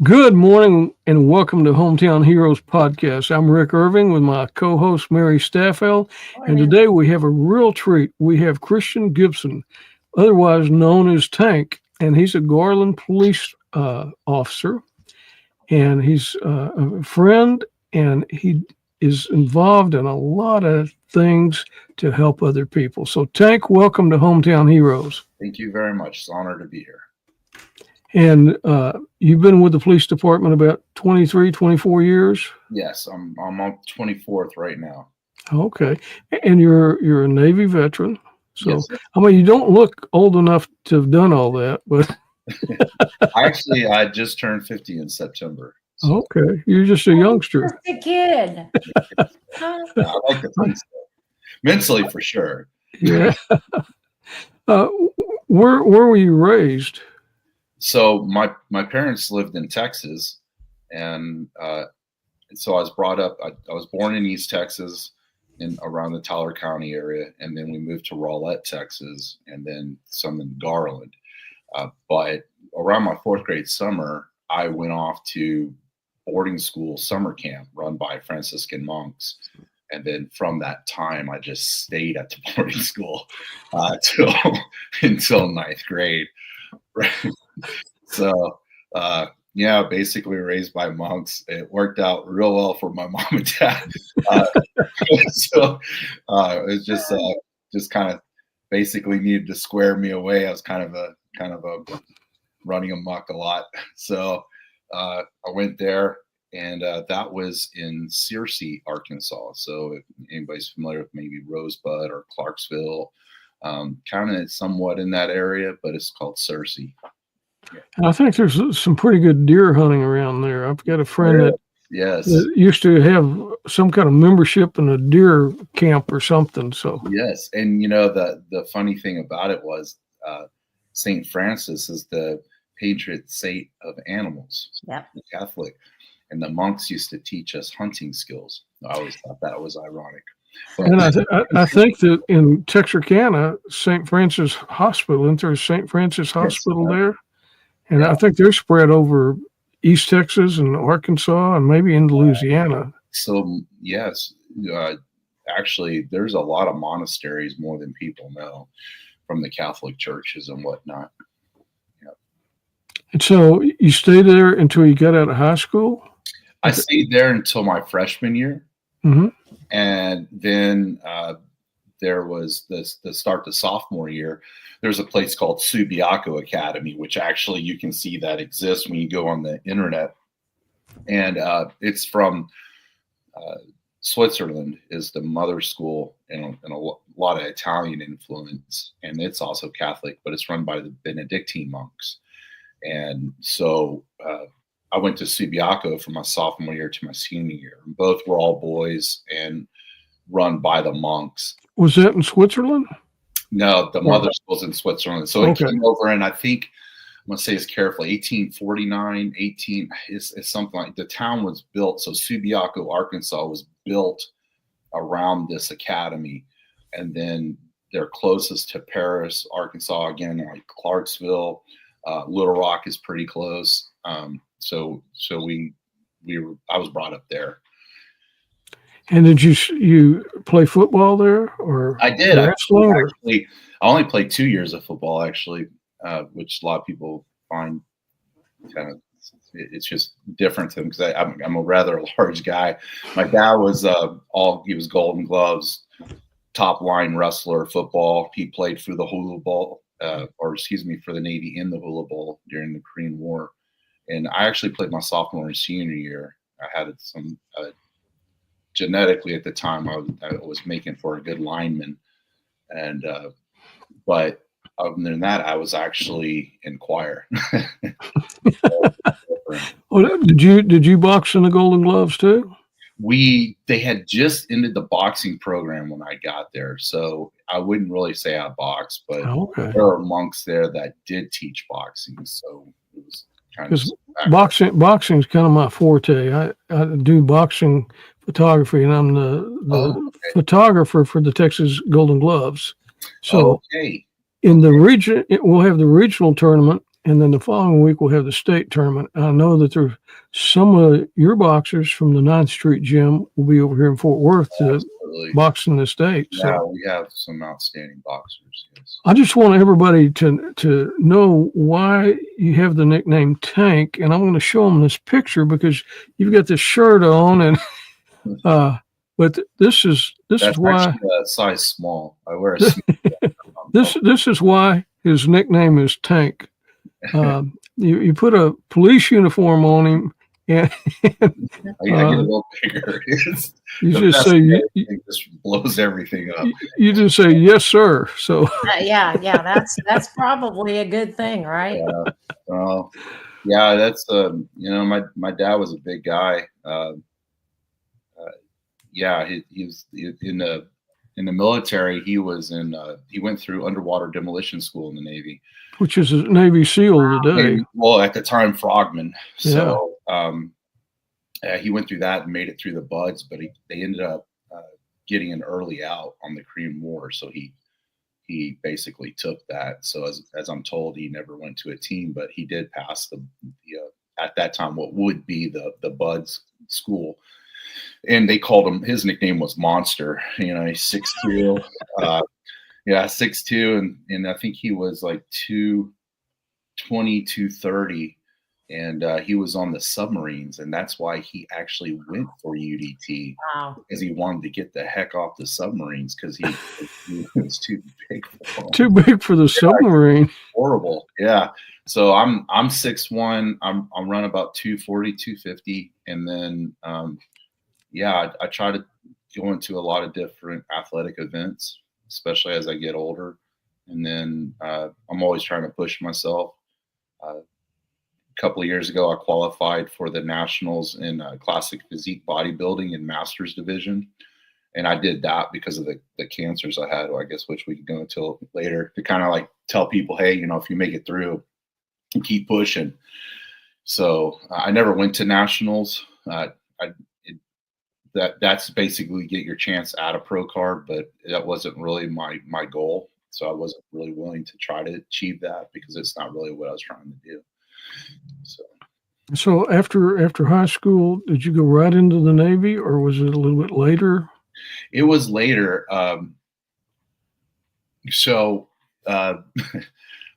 Good morning and welcome to Hometown Heroes Podcast. I'm Rick Irving with my co-host Mary Staffel, and Morning. today we have a real treat. We have Christian Gipson, otherwise known as Tank, and he's a Garland police officer, and he's a friend, and he is involved in a lot of things to help other people. So Tank, welcome to Hometown Heroes. Thank you very much. It's an honor to be here. And you've been with the police department about 23, 24 years? Yes, I'm on 24th right now. Okay. And you're a Navy veteran. So, Yes, sir. I mean, you don't look old enough to have done all that, but I just turned 50 in September. So okay. You're just a youngster. Just a kid. Huh? I like to think so. Mentally, for sure. Yeah. Where were you raised? So my parents lived in Texas, and so I was brought up. I was born in East Texas, in around the Tyler County area, and then we moved to Rowlett, Texas, and then some in Garland. But around my fourth grade summer, I went off to boarding school summer camp run by Franciscan monks. And then from that time, I just stayed at the boarding school until ninth grade. Right. So, yeah, basically raised by monks. It worked out real well for my mom and dad. So it was just kind of basically needed to square me away. I was kind of a running amok a lot. So I went there, and that was in Searcy, Arkansas. So if anybody's familiar with maybe Rosebud or Clarksville, kind of somewhat in that area, but it's called Searcy. I think there's some pretty good deer hunting around there. I've got a friend that Yes. used to have some kind of membership in a deer camp or something. So Yes. And the funny thing about it was St. Francis is the patron saint of animals, Yep. the Catholic. And the monks used to teach us hunting skills. I always thought that was ironic. But and I think that in Texarkana, St. Francis Hospital, isn't there a St. Francis Hospital there? And Yeah. I think they're spread over East Texas and Arkansas and maybe in Louisiana. So, yes, actually, there's a lot of monasteries, more than people know, from the Catholic churches and whatnot. And so you stayed there until you got out of high school? I stayed there until my freshman year. Mm-hmm. And then there was the start to sophomore year. There's a place called Subiaco Academy, which actually you can see that exists when you go on the internet. And it's from Switzerland, is the mother school, and a lot of Italian influence. And it's also Catholic, but it's run by the Benedictine monks. And so I went to Subiaco from my sophomore year to my senior year. Both were all boys and run by the monks. Was that in Switzerland? No, the mother school's in Switzerland. So Okay. it came over, and I think, I'm going to say this carefully, 1849, it's something like, the town was built. So Subiaco, Arkansas was built around this academy. And then they're closest to Paris, Arkansas, again, like Clarksville. Little Rock is pretty close. So I was brought up there. And did you play football there, or I did. wrestling, or- I only played 2 years of football, actually, which a lot of people find kind of, it's just different to them because I'm a rather large guy. My dad was he was Golden Gloves, top line wrestler, football. He played for the Hula Bowl, for the Navy in the Hula Bowl during the Korean War. And I actually played my sophomore and senior year. I had some genetically at the time, I was making for a good lineman. And but other than that, I was actually in choir. Well, did you box in the Golden Gloves too? They had just ended the boxing program when I got there, so I wouldn't really say I boxed, but Okay. there are monks there that did teach boxing, so it was kind of Because boxing is kind of my forte. I do boxing photography, and I'm the photographer for the Texas Golden Gloves. So okay. in the region, we'll have the regional tournament and then the following week we'll have the state tournament. I know that there's some of your boxers from the 9th Street gym will be over here in Fort Worth to Absolutely. box in the state. Yeah, So we have some outstanding boxers. Yes. I just want everybody to know why you have the nickname Tank, and I'm going to show them this picture because you've got this shirt on, and but this is That's why actually a size small. I wear a this is why his nickname is Tank. You put a police uniform on him, and I get a little bigger. you The just best say it just blows everything up. you just say yes, sir. So Yeah, that's probably a good thing, right? Yeah. Well, yeah, that's my dad was a big guy. Yeah, he was in the military. He went through underwater demolition school in the Navy, which is a Navy SEAL today. well, at the time, frogman. So he went through that and made it through the buds, but they ended up getting an early out on the Korean War. So he basically took that. So as I'm told, he never went to a team, but he did pass the at that time what would be the buds school. And they called him, his nickname was Monster. He's 6'2". 6'2", and I think he was like 220, 230, and he was on the submarines, and that's why he actually went for UDT. Wow. Because he wanted to get the heck off the submarines because he was too big for them. Too big for the submarine. Horrible. Yeah. So I'm 6'1". I'm run about 240, 250, and then I try to go into a lot of different athletic events, especially as I get older. And then I'm always trying to push myself. A couple of years ago, I qualified for the nationals in classic physique bodybuilding in masters division. And I did that because of the cancers I had, I guess, which we could go into later, to kind of like tell people, hey, if you make it through, keep pushing. So I never went to nationals. That's basically get your chance at a pro card, but that wasn't really my goal. So I wasn't really willing to try to achieve that because it's not really what I was trying to do. So after high school, did you go right into the Navy, or was it a little bit later? It was later.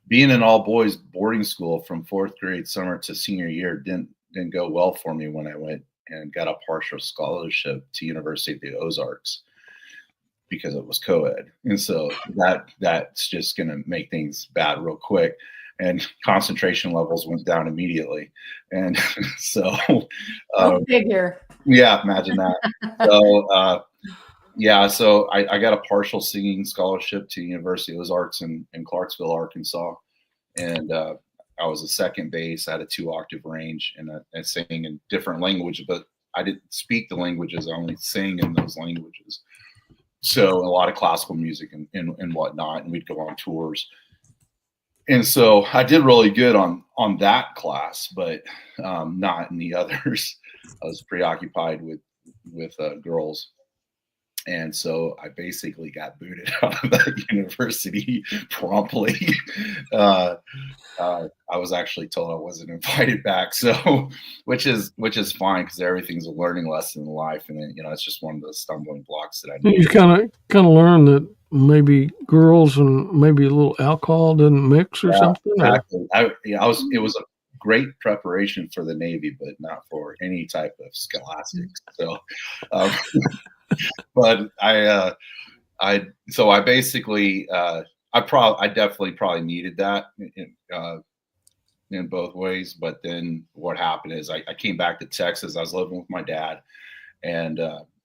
Being an all boys boarding school from 4th grade summer to senior year didn't go well for me when I went and got a partial scholarship to University of the Ozarks because it was co-ed. And so that's just going to make things bad real quick. And concentration levels went down immediately. And so, Go figure. yeah, imagine that. So I got a partial singing scholarship to University of Ozarks in Clarksville, Arkansas. And I was a second bass. I had a 2-octave range, and I sang in different languages, but I didn't speak the languages. I only sang in those languages. So a lot of classical music and whatnot, and we'd go on tours. And so I did really good on that class, but not in the others. I was preoccupied with girls. And so I basically got booted out of that university promptly. I was actually told I wasn't invited back. So, which is fine because everything's a learning lesson in life, and then, it's just one of those stumbling blocks that I need. You kind of learn that maybe girls and maybe a little alcohol didn't mix or something. Exactly. It was a great preparation for the Navy, but not for any type of scholastics. So. But I basically I definitely probably needed that in both ways. But then what happened is I came back to Texas. I was living with my dad, and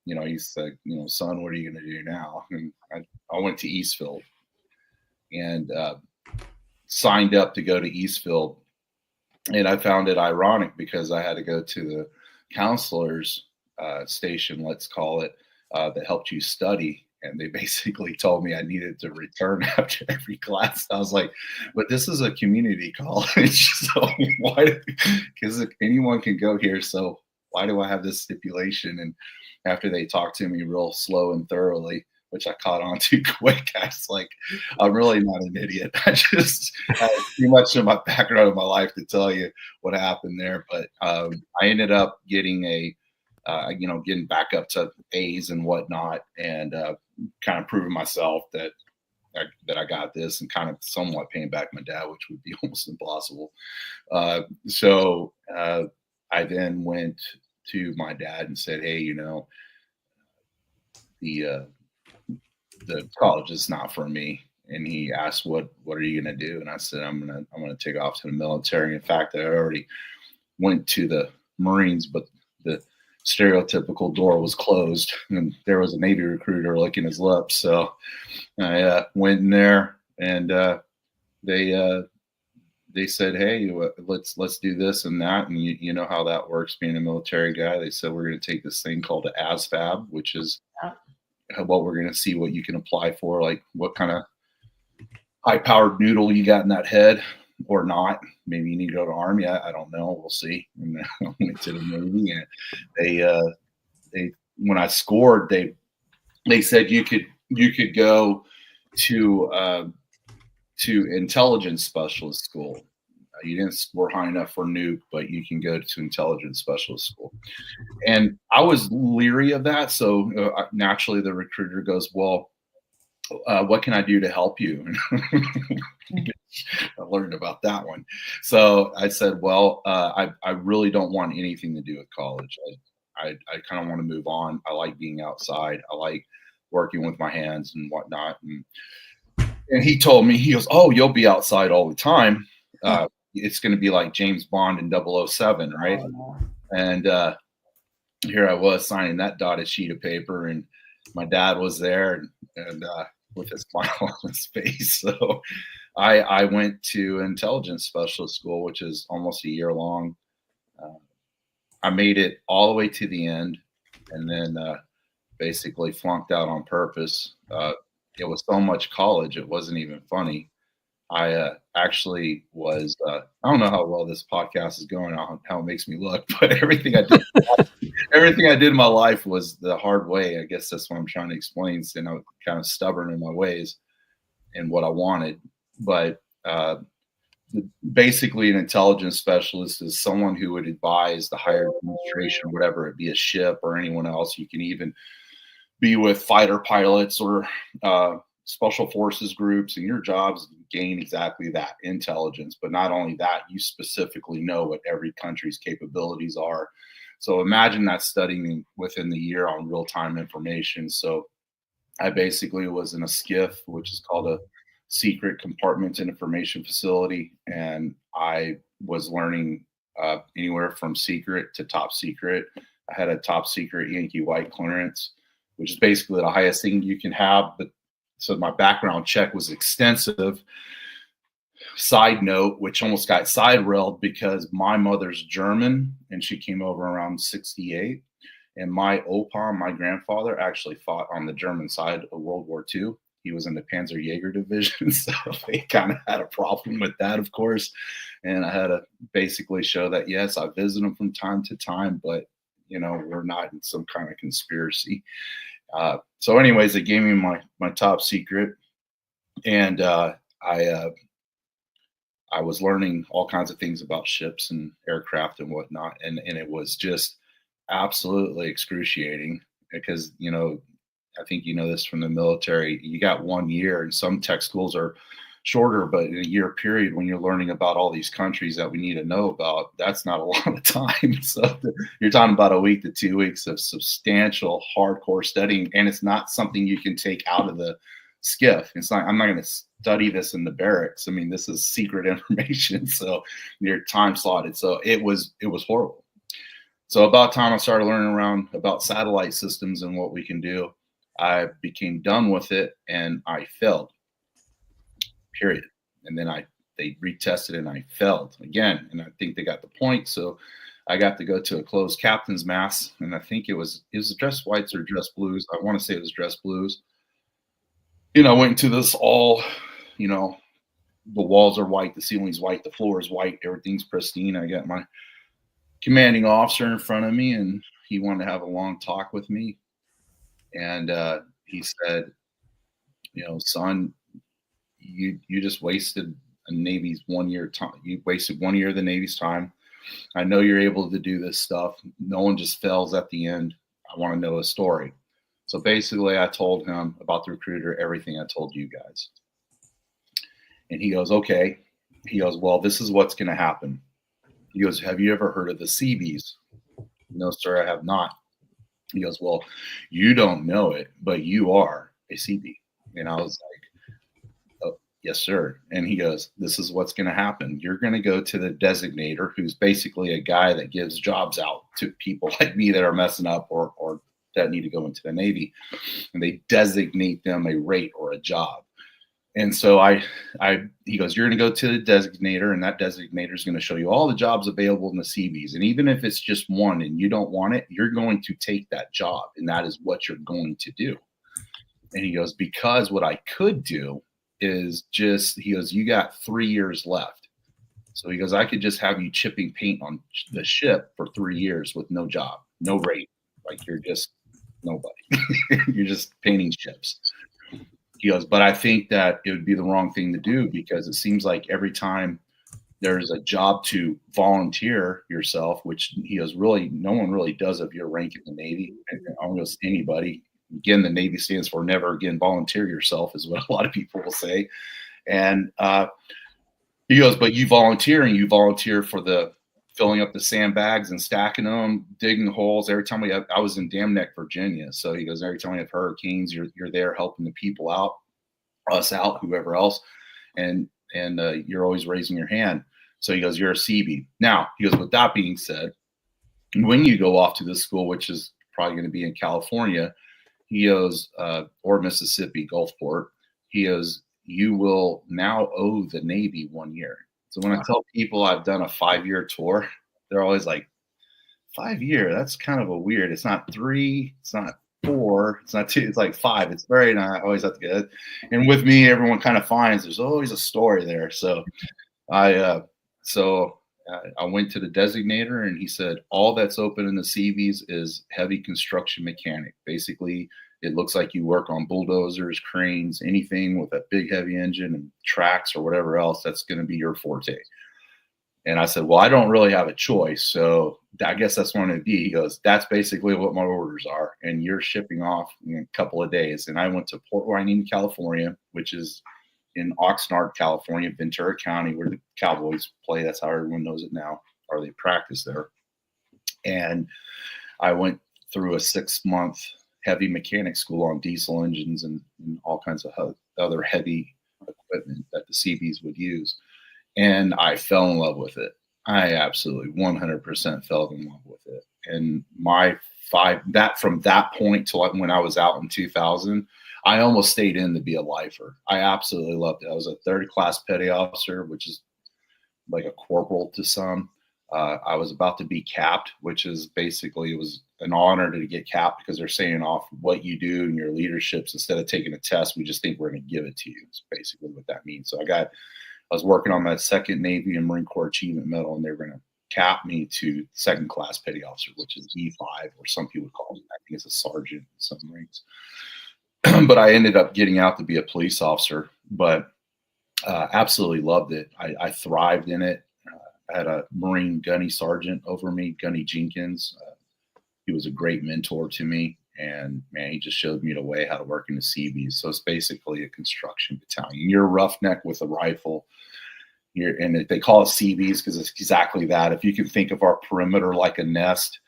he said, son, what are you going to do now? And I went to Eastfield and signed up to go to Eastfield, and I found it ironic because I had to go to the counselor's station, let's call it. That helped you study, and they basically told me I needed to return after every class. I was like, but this is a community college, so why? Because anyone can go here, so why do I have this stipulation? And after they talked to me real slow and thoroughly, which I caught on too quick. I was like, I'm really not an idiot. I just have too much in my background of my life to tell you what happened there. But I ended up getting getting back up to A's and whatnot, and kind of proving myself that I got this, and kind of somewhat paying back my dad, which would be almost impossible. So I then went to my dad and said, hey, the college is not for me. And he asked, what are you going to do? And I said, I'm going to take off to the military. In fact, I already went to the Marines, but the stereotypical door was closed and there was a Navy recruiter licking his lips. So I went in there, and they said, hey, let's do this and that. And you know how that works being a military guy. They said, we're going to take this thing called the ASVAB, which is what we're going to see what you can apply for, like what kind of high powered noodle you got in that head or not. Maybe you need to go to Army. I don't know. We'll see. And then I went to the Navy, and they when I scored, they said you could go to intelligence specialist school. You didn't score high enough for nuke, but you can go to intelligence specialist school. And I was leery of that. So naturally the recruiter goes, well, what can I do to help you? I learned about that one. So I said, well, I really don't want anything to do with college. I kind of want to move on. I like being outside. I like working with my hands and whatnot. And he told me, he goes, oh, you'll be outside all the time. It's going to be like James Bond in 007, right? And here I was signing that dotted sheet of paper, and my dad was there, and with a smile on his face. So I went to intelligence specialist school, which is almost a year long. I made it all the way to the end, and then basically flunked out on purpose. It was so much college, it wasn't even funny. I actually was, I don't know how well this podcast is going, how it makes me look, but everything I did in my life was the hard way. I guess that's what I'm trying to explain. And I was kind of stubborn in my ways and what I wanted. But basically an intelligence specialist is someone who would advise the higher administration, whatever it be, a ship or anyone else. You can even be with fighter pilots or special forces groups, and your job is to gain exactly that intelligence. But not only that, you specifically know what every country's capabilities are. So imagine that studying within the year on real-time information. So I basically was in a SCIF, which is called a secret compartment information facility, and I was learning anywhere from secret to top secret. I had a top secret Yankee White clearance, which is basically the highest thing you can have. But so my background check was extensive. Side note, which almost got side railed because my mother's German and she came over around 68. And my opa, my grandfather, actually fought on the German side of World War II. He was in the Panzerjäger division. So they kind of had a problem with that, of course. And I had to basically show that, yes, I visit them from time to time, but, we're not in some kind of conspiracy. So anyways, they gave me my top secret, and I was learning all kinds of things about ships and aircraft and whatnot. And it was just absolutely excruciating because, I think this from the military, you got 1 year, and some tech schools are shorter, but in a year period, when you're learning about all these countries that we need to know about, that's not a lot of time. So you're talking about a week to 2 weeks of substantial hardcore studying. And it's not something you can take out of the SCIF. I'm not going to study this in the barracks. I mean, this is secret information. So you're time slotted. So it was horrible. So about time I started learning around about satellite systems and what we can do, I became done with it, and I failed. Period. And then they retested and I failed again. And I think they got the point. So I got to go to a closed captain's mass, and I think it was dress whites or dress blues. I want to say it was dress blues. I went into this all, the walls are white, the ceiling's white, the floor is white, everything's pristine. I got my commanding officer in front of me, and he wanted to have a long talk with me. And he said, son, you just wasted a Navy's 1 year time. You wasted 1 year of the Navy's time. I know you're able to do this stuff. No one just fails at the end. I want to know a story. So basically, I told him about the recruiter, everything I told you guys. And he goes, okay. He goes, well, this is what's going to happen. He goes, have you ever heard of the CBs? No, sir, I have not. He goes, well, you don't know it, but you are a CB. And I was like, oh, yes, sir. And he goes, this is what's going to happen. You're going to go to the designator, who's basically a guy that gives jobs out to people like me that are messing up or that need to go into the Navy. And they designate them a rate or a job. And so he goes, you're going to go to the designator, and that designator is going to show you all the jobs available in the CVs. And even if it's just one and you don't want it, you're going to take that job. And that is what you're going to do. And he goes, because what I could do is he goes, you got 3 years left. So he goes, I could just have you chipping paint on the ship for 3 years with no job, no rate. Like you're just nobody. You're just painting ships. He goes, but I think that it would be the wrong thing to do, because it seems like every time there's a job to volunteer yourself, which he goes, really, no one really does of your rank in the Navy. And almost anybody. Again, the Navy stands for never again volunteer yourself, is what a lot of people will say. And he goes, but you volunteer for the filling up the sandbags and stacking them, digging holes. Every time I was in Dam Neck, Virginia. So he goes, every time we have hurricanes, you're there helping the people out, us out, whoever else. And you're always raising your hand. So he goes, you're a CB. Now, he goes, with that being said, when you go off to this school, which is probably going to be in California, he goes, or Mississippi, Gulfport, he goes, you will now owe the Navy 1 year. So when I tell people I've done a 5-year tour, they're always like, 5 year? That's kind of a weird. It's not 3, it's not 4, it's not 2, it's like 5. It's very nice. I always have to get it. And with me, everyone kind of finds there's always a story there. So I went to the designator, and he said, all that's open in the CVs is heavy construction mechanic. Basically, it looks like you work on bulldozers, cranes, anything with a big heavy engine and tracks or whatever else, that's going to be your forte. And I said, well, I don't really have a choice. So I guess that's what it be. He goes, that's basically what my orders are. And you're shipping off in a couple of days. And I went to Port Hueneme, California, which is in Oxnard, California, Ventura County, where the Cowboys play. That's how everyone knows it now, or they practice there. And I went through a 6-month heavy mechanic school on diesel engines and all kinds of other heavy equipment that the CBs would use. And I fell in love with it. I absolutely 100% fell in love with it. And from that point to when I was out in 2000, I almost stayed in to be a lifer. I absolutely loved it. I was a 3rd class petty officer, which is like a corporal to some. I was about to be capped, which is basically, it was an honor to get capped, because they're saying off what you do and your leaderships. Instead of taking a test, we just think we're going to give it to you. It's basically what that means. So I was working on my 2nd Navy and Marine Corps Achievement Medal, and they're going to cap me to 2nd class petty officer, which is E5, or some people would call it, I think it's a sergeant in some ranks. But I ended up getting out to be a police officer, but absolutely loved it. I thrived in it. I had a Marine gunny sergeant over me, Gunny Jenkins. He was a great mentor to me, and man, he just showed me the way how to work in the CVs. So it's basically a construction battalion. You're a roughneck with a rifle. And they call it CVs because it's exactly that. If you can think of our perimeter like a nest,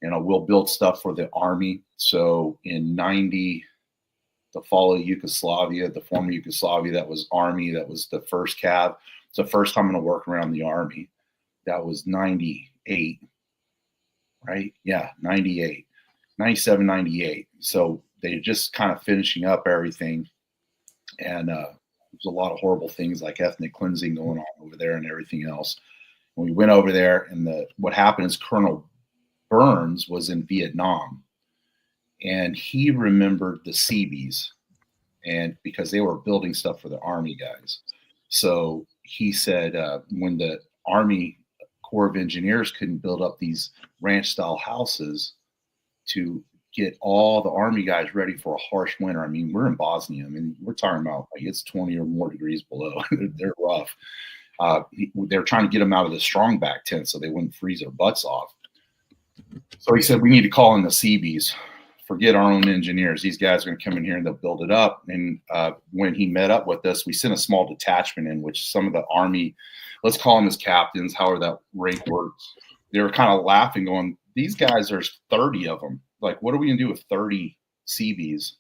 we'll build stuff for the Army. So in 90, the fall of Yugoslavia, the former Yugoslavia, that was Army, that was the 1st Cav. It's the first time I'm going to work around the Army. That was 98, right? Yeah, 98, 97, 98. So they're just kind of finishing up everything. And there's a lot of horrible things like ethnic cleansing going on over there and everything else. When we went over there, and what happened is Colonel Burns was in Vietnam, and he remembered the CBs, and because they were building stuff for the Army guys. So he said when the Army Corps of Engineers couldn't build up these ranch style houses to get all the Army guys ready for a harsh winter. I mean, we're in Bosnia. I mean, we're talking about like it's 20 or more degrees below. They're rough. They're trying to get them out of the strong back tent so they wouldn't freeze their butts off. So he said, we need to call in the Seabees. Forget our own engineers. These guys are going to come in here and they'll build it up. And when he met up with us, we sent a small detachment in, which some of the Army, let's call them as captains, however that rank works. They were kind of laughing, going, these guys, there's 30 of them. Like, what are we going to do with 30 Seabees?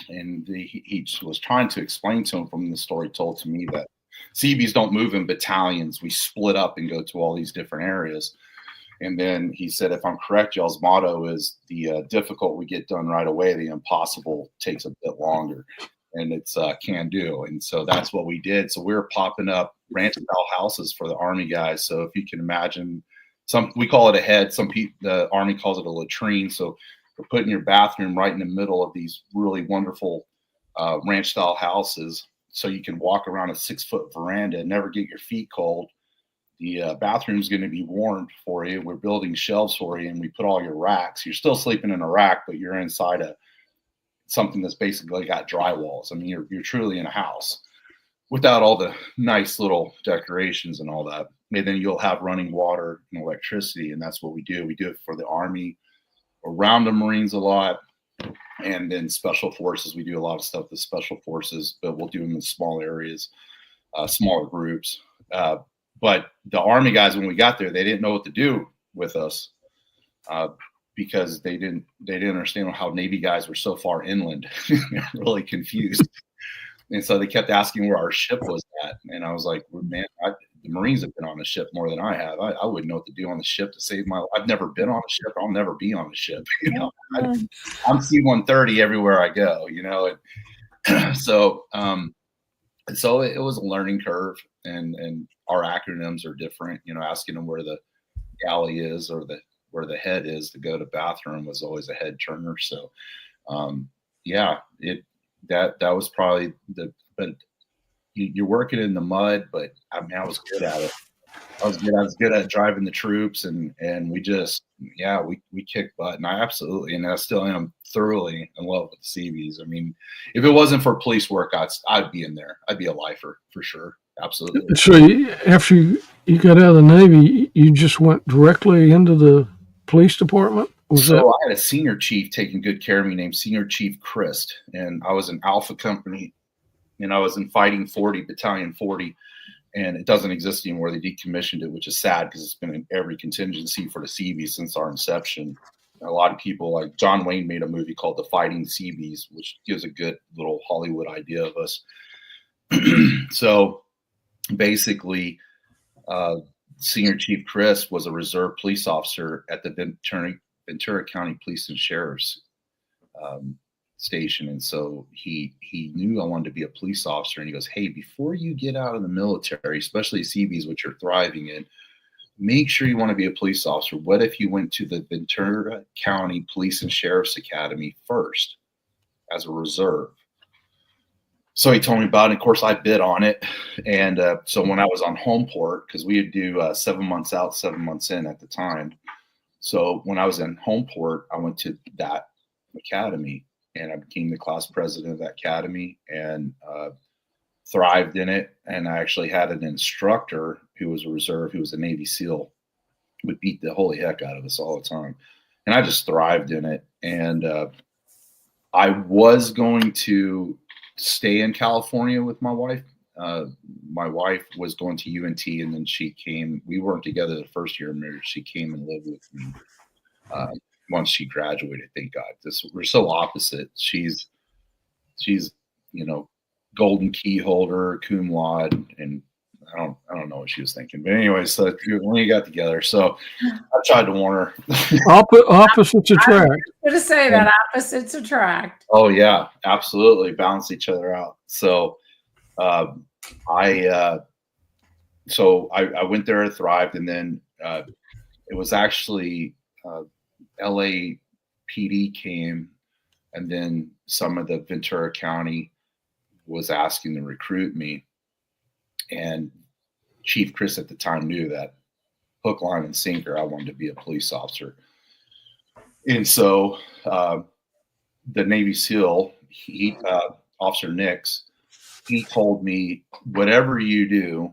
And he was trying to explain to him from the story told to me that Seabees don't move in battalions. We split up and go to all these different areas. And then he said, if I'm correct, y'all's motto is the difficult we get done right away. The impossible takes a bit longer. And it's can do. And so that's what we did. So we were popping up ranch-style houses for the Army guys. So if you can imagine, we call it a head. Some people, the Army calls it a latrine. So we're putting your bathroom right in the middle of these really wonderful ranch-style houses. So you can walk around a 6-foot veranda and never get your feet cold. The bathroom's going to be warmed for you. We're building shelves for you, and we put all your racks. You're still sleeping in a rack, but you're inside something that's basically got drywalls. I mean, you're truly in a house without all the nice little decorations and all that. And then you'll have running water and electricity, and that's what we do. We do it for the Army, around the Marines a lot, and then Special Forces. We do a lot of stuff with Special Forces, but we'll do them in small areas, smaller groups. But the Army guys, when we got there, they didn't know what to do with us because they didn't understand how Navy guys were so far inland. They were really confused. And so they kept asking where our ship was at. And I was like, well, man, the Marines have been on the ship more than I have. I wouldn't know what to do on the ship to save my life. I've never been on a ship. I'll never be on a ship. You know, I'm C-130 everywhere I go, you know. And so it was a learning curve, and our acronyms are different. You know, asking them where the galley is or where the head is to go to bathroom was always a head turner. So, that was probably but you're working in the mud, but I mean, I was good at it. I was good at driving the troops, and we just, we kicked butt, and I still am thoroughly in love with the Seabees. I mean, if it wasn't for police work, I'd be in there. I'd be a lifer for sure. Absolutely. So after you got out of the Navy, you just went directly into the police department? I had a senior chief taking good care of me named Senior Chief Christ, and I was in Alpha Company, and I was in Fighting 40, Battalion 40. And it doesn't exist anymore. They decommissioned it, which is sad because it's been in every contingency for the Seabees since our inception. And a lot of people, like John Wayne, made a movie called The Fighting Seabees, which gives a good little Hollywood idea of us. So basically, Senior Chief Chris was a reserve police officer at the Ventura County Police and Sheriff's station. And so he knew I wanted to be a police officer, and he goes, hey, before you get out of the military, especially Seabees, which you're thriving in, make sure you want to be a police officer. What if you went to the Ventura County Police and Sheriff's Academy first as a reserve? So he told me about it. Of course, I bid on it. And so when I was on home port, because we would do 7 months out, 7 months in at the time. So when I was in home port, I went to that academy, and I became the class president of that academy and thrived in it. And I actually had an instructor who was a reserve, who was a Navy SEAL, would beat the holy heck out of us all the time. And I just thrived in it. And I was going to stay in California with my wife. My wife was going to UNT, and then she came. We weren't together the first year of marriage. She came and lived with me. Once she graduated, thank God. We're so opposite. She's golden key holder, cum laude, and I don't know what she was thinking. But anyway, so when we got together, so I tried to warn her. Opposites attract. I was going to say that opposites attract. Oh yeah, absolutely, balance each other out. So I went there, thrived, and then it was actually LAPD came, and then some of the Ventura County was asking to recruit me, and Chief Chris at the time knew that hook, line, and sinker I wanted to be a police officer. And so the Navy SEAL, Officer Nix, he told me, whatever you do,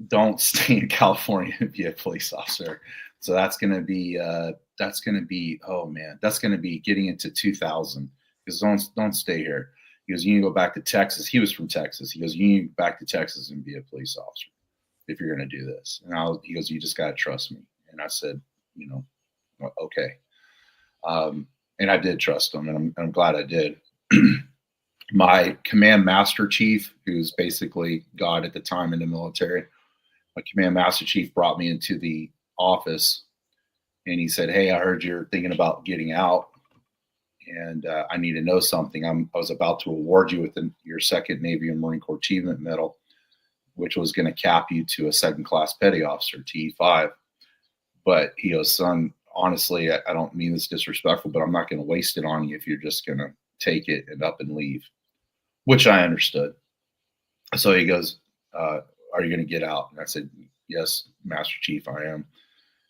don't stay in California and be a police officer. So that's going to be, oh man, that's going to be getting into 2000. Because don't stay here. He goes, you need to go back to Texas. He was from Texas. He goes, you need to go back to Texas and be a police officer if you're going to do this. And he goes, you just got to trust me. And I said, well, okay. And I did trust him, and I'm glad I did. My command master chief, who's basically God at the time in the military, my command master chief brought me into the office, and he said, hey, I heard you're thinking about getting out, and I need to know something. I was about to award you with your second Navy and Marine Corps Achievement Medal, which was going to cap you to a second-class petty officer, TE5. But he goes, son, honestly, I don't mean this disrespectful, but I'm not going to waste it on you if you're just going to take it and up and leave, which I understood. So he goes, are you going to get out? And I said, yes, Master Chief, I am.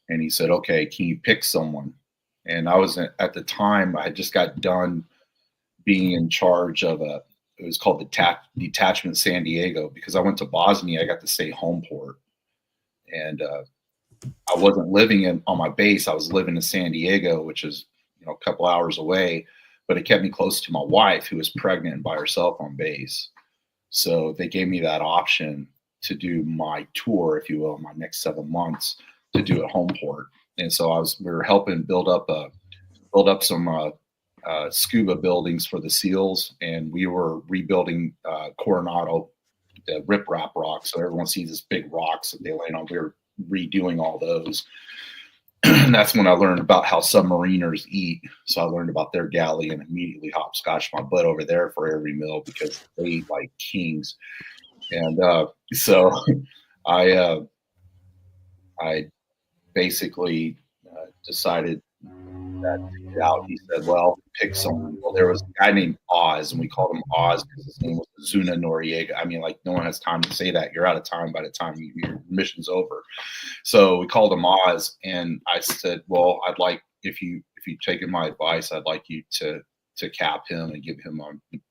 And he said, okay, can you pick someone? And I was at the time, I had just got done being in charge of it was called the Detachment San Diego, because I went to Bosnia. I got to stay home port. And I wasn't living on my base. I was living in San Diego, which is a couple hours away, but it kept me close to my wife, who was pregnant and by herself on base. So they gave me that option to do my tour, if you will, my next 7 months, to do at home port. And so we were helping build up some scuba buildings for the SEALs, and we were rebuilding Coronado, the riprap rocks. So everyone sees this big rocks that they land on. We were redoing all those. And that's when I learned about how submariners eat. So I learned about their galley and immediately hopscotched my butt over there for every meal, because they eat like kings. And so I basically decided that to get out. He said, well, pick someone. Well, there was a guy named Oz, and we called him Oz because his name was Zuna Noriega. I mean, like, no one has time to say that. You're out of time by the time your mission's over. So we called him Oz, and I said, well, I'd like, if you've taken my advice, I'd like you to cap him and give him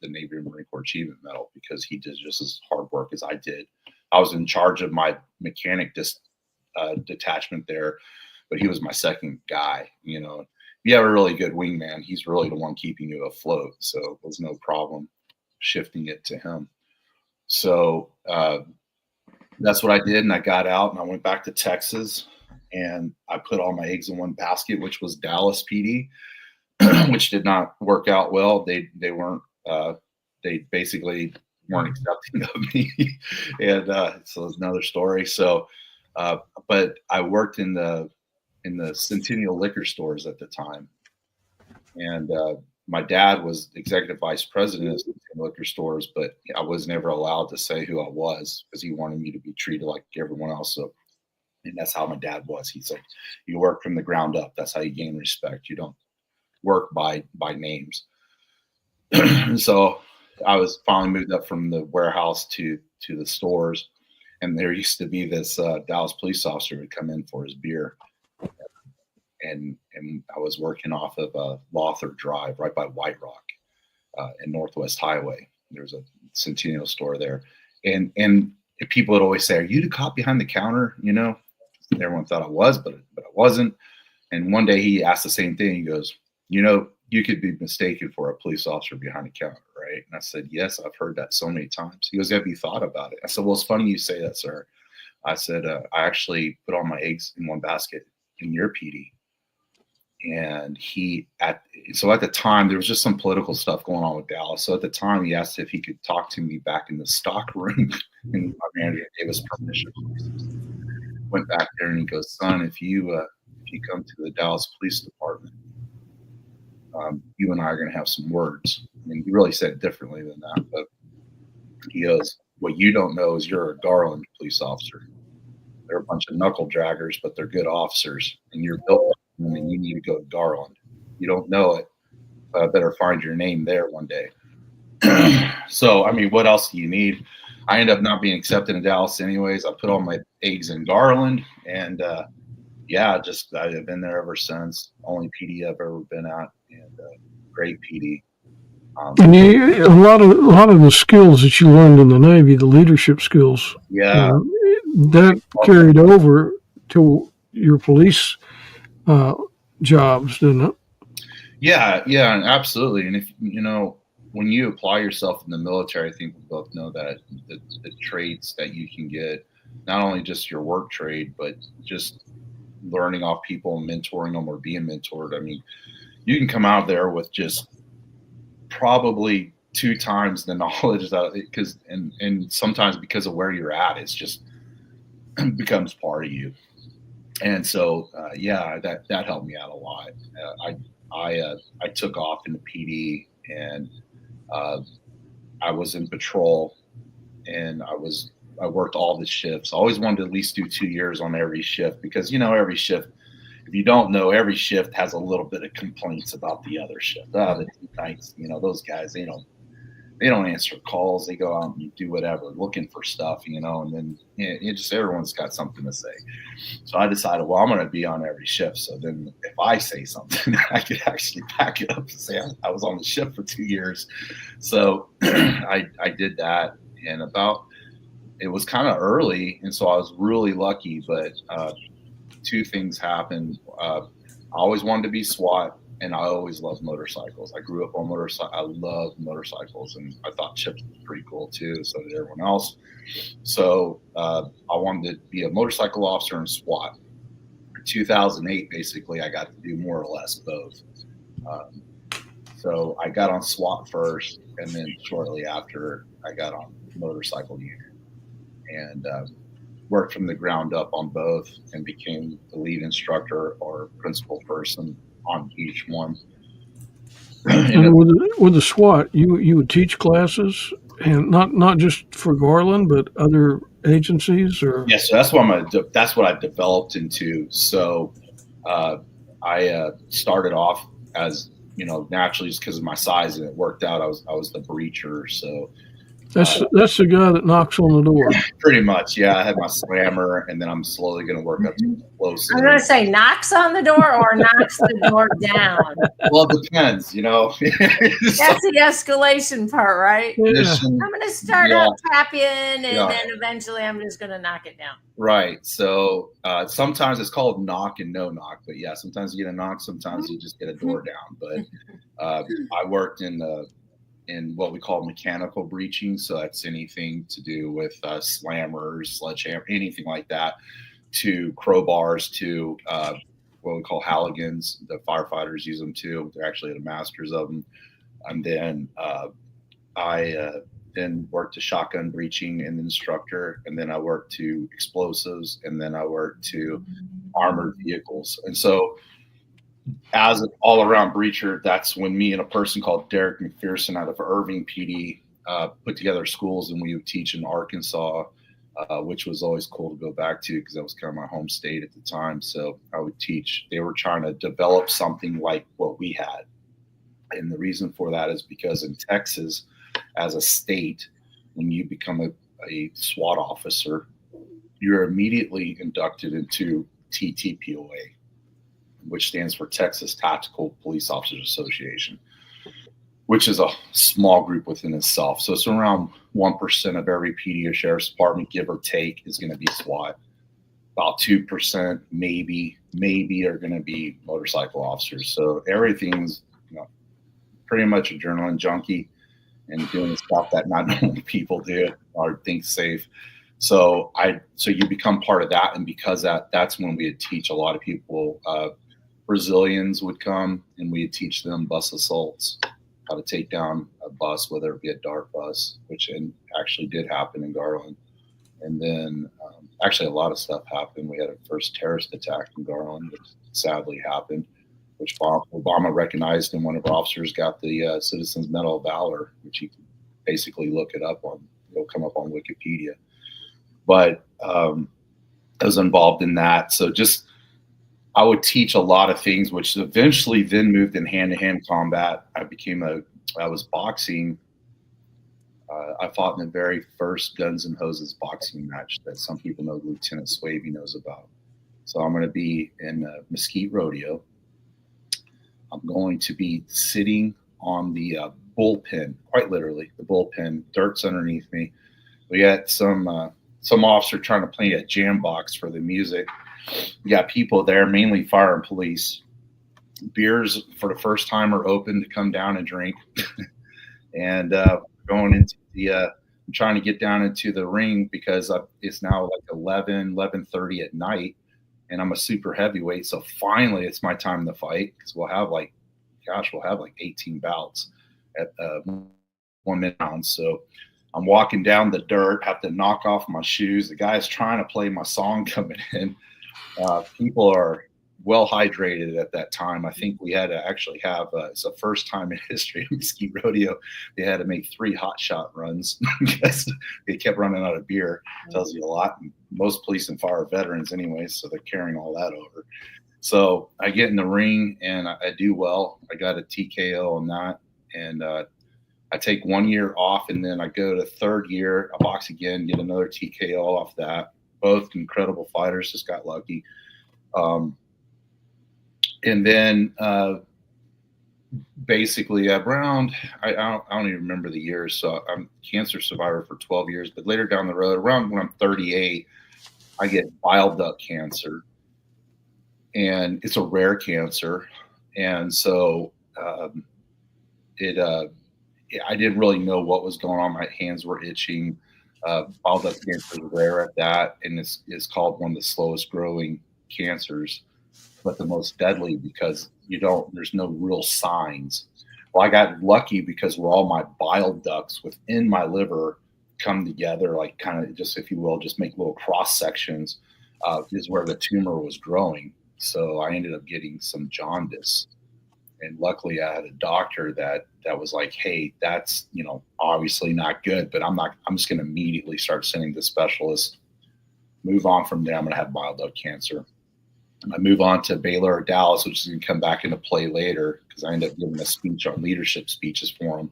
the Navy and Marine Corps Achievement Medal, because he did just as hard work as I did. I was in charge of my mechanic detachment there, but he was my second guy. You have a really good wingman, he's really the one keeping you afloat. So there's no problem shifting it to him. So that's what I did. And I got out and I went back to Texas, and I put all my eggs in one basket, which was Dallas PD, which did not work out well. They basically weren't accepting of me. And so it's another story. So, but I worked in the Centennial liquor stores at the time. And my dad was executive vice president of Centennial liquor stores, but I was never allowed to say who I was, because he wanted me to be treated like everyone else. So, and that's how my dad was. He said, you work from the ground up. That's how you gain respect. You don't work by names. So I was finally moved up from the warehouse to the stores. And there used to be this Dallas police officer who would come in for his beer. And I was working off of Lothar Drive, right by White Rock, and Northwest Highway. There was a Centennial store there, and people would always say, "Are you the cop behind the counter?" And everyone thought I was, but I wasn't. And one day he asked the same thing. He goes, "You could be mistaken for a police officer behind the counter, right?" And I said, "Yes, I've heard that so many times." He goes, "Have you thought about it?" I said, "Well, it's funny you say that, sir." I said, "I actually put all my eggs in one basket in your PD." And so at the time, there was just some political stuff going on with Dallas. So at the time, he asked if he could talk to me back in the stock room, and my manager gave us permission. Went back there, and he goes, "Son, if you come to the Dallas Police Department, you and I are going to have some words." I mean, he really said it differently than that, but he goes, "What you don't know is you're a Garland police officer. They're a bunch of knuckle draggers, but they're good officers, and you're built, and you need to go to Garland. You don't know it, but I better find your name there one day." So, I mean, what else do you need? I ended up not being accepted in Dallas anyways. I put all my eggs in Garland, and yeah, just I've been there ever since. Only PD I've ever been at, and great PD. And a lot of the skills that you learned in the Navy, the leadership skills, Yeah, that carried over to your police jobs, didn't it? yeah, absolutely. And if when you apply yourself in the military, I think we both know that the traits that you can get, not only just your work trade, but just learning off people and mentoring them or being mentored. I mean, you can come out there with just probably 2 times the knowledge that and sometimes because of where you're at, it's just becomes part of you. And so, that helped me out a lot. I took off in the PD, and I was in patrol, and I worked all the shifts. I always wanted to at least do 2 years on every shift because every shift. If you don't know, every shift has a little bit of complaints about the other shift. The nights, those guys, they don't answer calls. They go out and do whatever, looking for stuff, and then just everyone's got something to say. So I decided, well, I'm going to be on every shift. So then if I say something, I could actually back it up and say I was on the shift for 2 years. So I did that, and it was kind of early, and so I was really lucky, but 2 things happened. I always wanted to be SWAT, and I always loved motorcycles. I grew up on motorcycles. I love motorcycles, and I thought chips was pretty cool too. So did everyone else. So I wanted to be a motorcycle officer in SWAT. In 2008, basically, I got to do more or less both. So I got on SWAT first, and then shortly after, I got on motorcycle unit, and worked from the ground up on both, and became the lead instructor or principal person on each one. And with the SWAT, you would teach classes, and not just for Garland, but other agencies, or yeah. So that's what I've developed into. So I started off as naturally just because of my size, and it worked out. I was the breacher, so. That's the guy that knocks on the door. Pretty much, yeah. I had my slammer, and then I'm slowly going to work up to explosive. I'm going to say knocks on the door or knocks the door down. Well, it depends, That's the escalation part, right? Yeah. I'm going to start out tapping, and then eventually I'm just going to knock it down. Right. So sometimes it's called knock and no knock, but yeah, sometimes you get a knock, sometimes you just get a door down. But I worked in what we call mechanical breaching. So that's anything to do with slammers, sledgehammer, anything like that, to crowbars, to what we call Halligans. The firefighters use them too. They're actually the masters of them. And then I then worked to shotgun breaching and instructor. And then I worked to explosives. And then I worked to armored vehicles. And so as an all-around breacher, that's when me and a person called Derek McPherson out of Irving PD put together schools, and we would teach in Arkansas, which was always cool to go back to because that was kind of my home state at the time. So I would teach. They were trying to develop something like what we had. And the reason for that is because in Texas, as a state, when you become a SWAT officer, you're immediately inducted into TTPOA, which stands for Texas Tactical Police Officers Association, which is a small group within itself. So it's around 1% of every PD or sheriff's department, give or take, is going to be SWAT. About 2%, maybe are going to be motorcycle officers. So everything's pretty much adrenaline junkie and doing stuff that not normal people do or think safe. So you become part of that, and because that's when we would teach a lot of people. Brazilians would come, and we'd teach them bus assaults, how to take down a bus, whether it be a dart bus, which actually did happen in Garland. And then actually a lot of stuff happened. We had a first terrorist attack in Garland, which sadly happened, which Obama recognized, and one of our officers got the Citizens Medal of Valor, which you can basically look it up on. It'll come up on Wikipedia. But I was involved in that. So I would teach a lot of things, which eventually then moved in hand-to-hand combat. I was boxing. I fought in the very first Guns and Hoses boxing match that some people know Lieutenant Swavey knows about. So I'm going to be in Mesquite Rodeo. I'm going to be sitting on the bullpen, quite literally, the bullpen. Dirt's underneath me. We got some officer trying to play a jam box for the music. We got people there, mainly fire and police. Beers for the first time are open to come down and drink. And going into I'm trying to get down into the ring because it's now like 11:30 at night, and I'm a super heavyweight. So finally it's my time to fight, because we'll have like 18 bouts at 1 minute round. So I'm walking down the dirt, have to knock off my shoes. The guy's trying to play my song coming in. People are well hydrated at that time. I think we had to actually have, it's the first time in history of Mesquite Rodeo, they had to make 3 hot shot runs because they kept running out of beer. Tells you a lot. Most police and fire are veterans anyway, so they're carrying all that over. So I get in the ring and I do well. I got a TKO on that, and I take 1 year off, and then I go to 3rd year, I box again, get another TKO off that. Both incredible fighters, just got lucky. And then basically around, I don't even remember the years. So I'm a cancer survivor for 12 years, but later down the road, around when I'm 38, I get bile duct cancer, and it's a rare cancer. And so I didn't really know what was going on. My hands were itching. Bile duct cancer is rare at that, and it's called one of the slowest growing cancers, but the most deadly, because there's no real signs. Well, I got lucky because where all my bile ducts within my liver come together, like kind of just, if you will, just make little cross sections, is where the tumor was growing. So I ended up getting some jaundice. And luckily I had a doctor that was like, hey, that's, obviously not good, but I'm just going to immediately start sending to specialists. Move on from there. I'm going to have bile duct cancer. I move on to Baylor or Dallas, which is going to come back into play later, because I end up giving a speech on leadership speeches for them.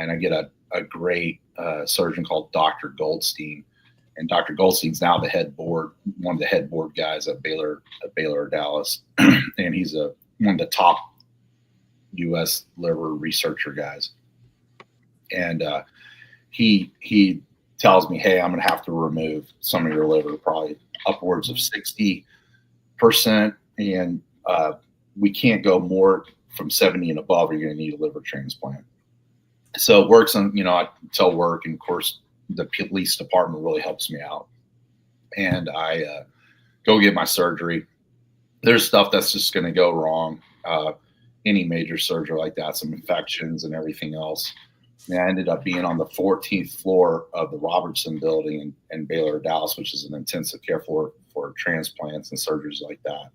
And I get a great surgeon called Dr. Goldstein. And Dr. Goldstein's now one of the head board guys at Baylor or Dallas. And he's one of the top U.S. liver researcher guys. And he tells me, hey, I'm going to have to remove some of your liver, probably upwards of 60%. And we can't go more from 70 and above, or you're going to need a liver transplant. So it works on, I tell work, and of course the police department really helps me out. And I go get my surgery. There's stuff that's just going to go wrong. Any major surgery like that, some infections and everything else. And I ended up being on the 14th floor of the Robertson building in Baylor, Dallas, which is an intensive care floor for transplants and surgeries like that.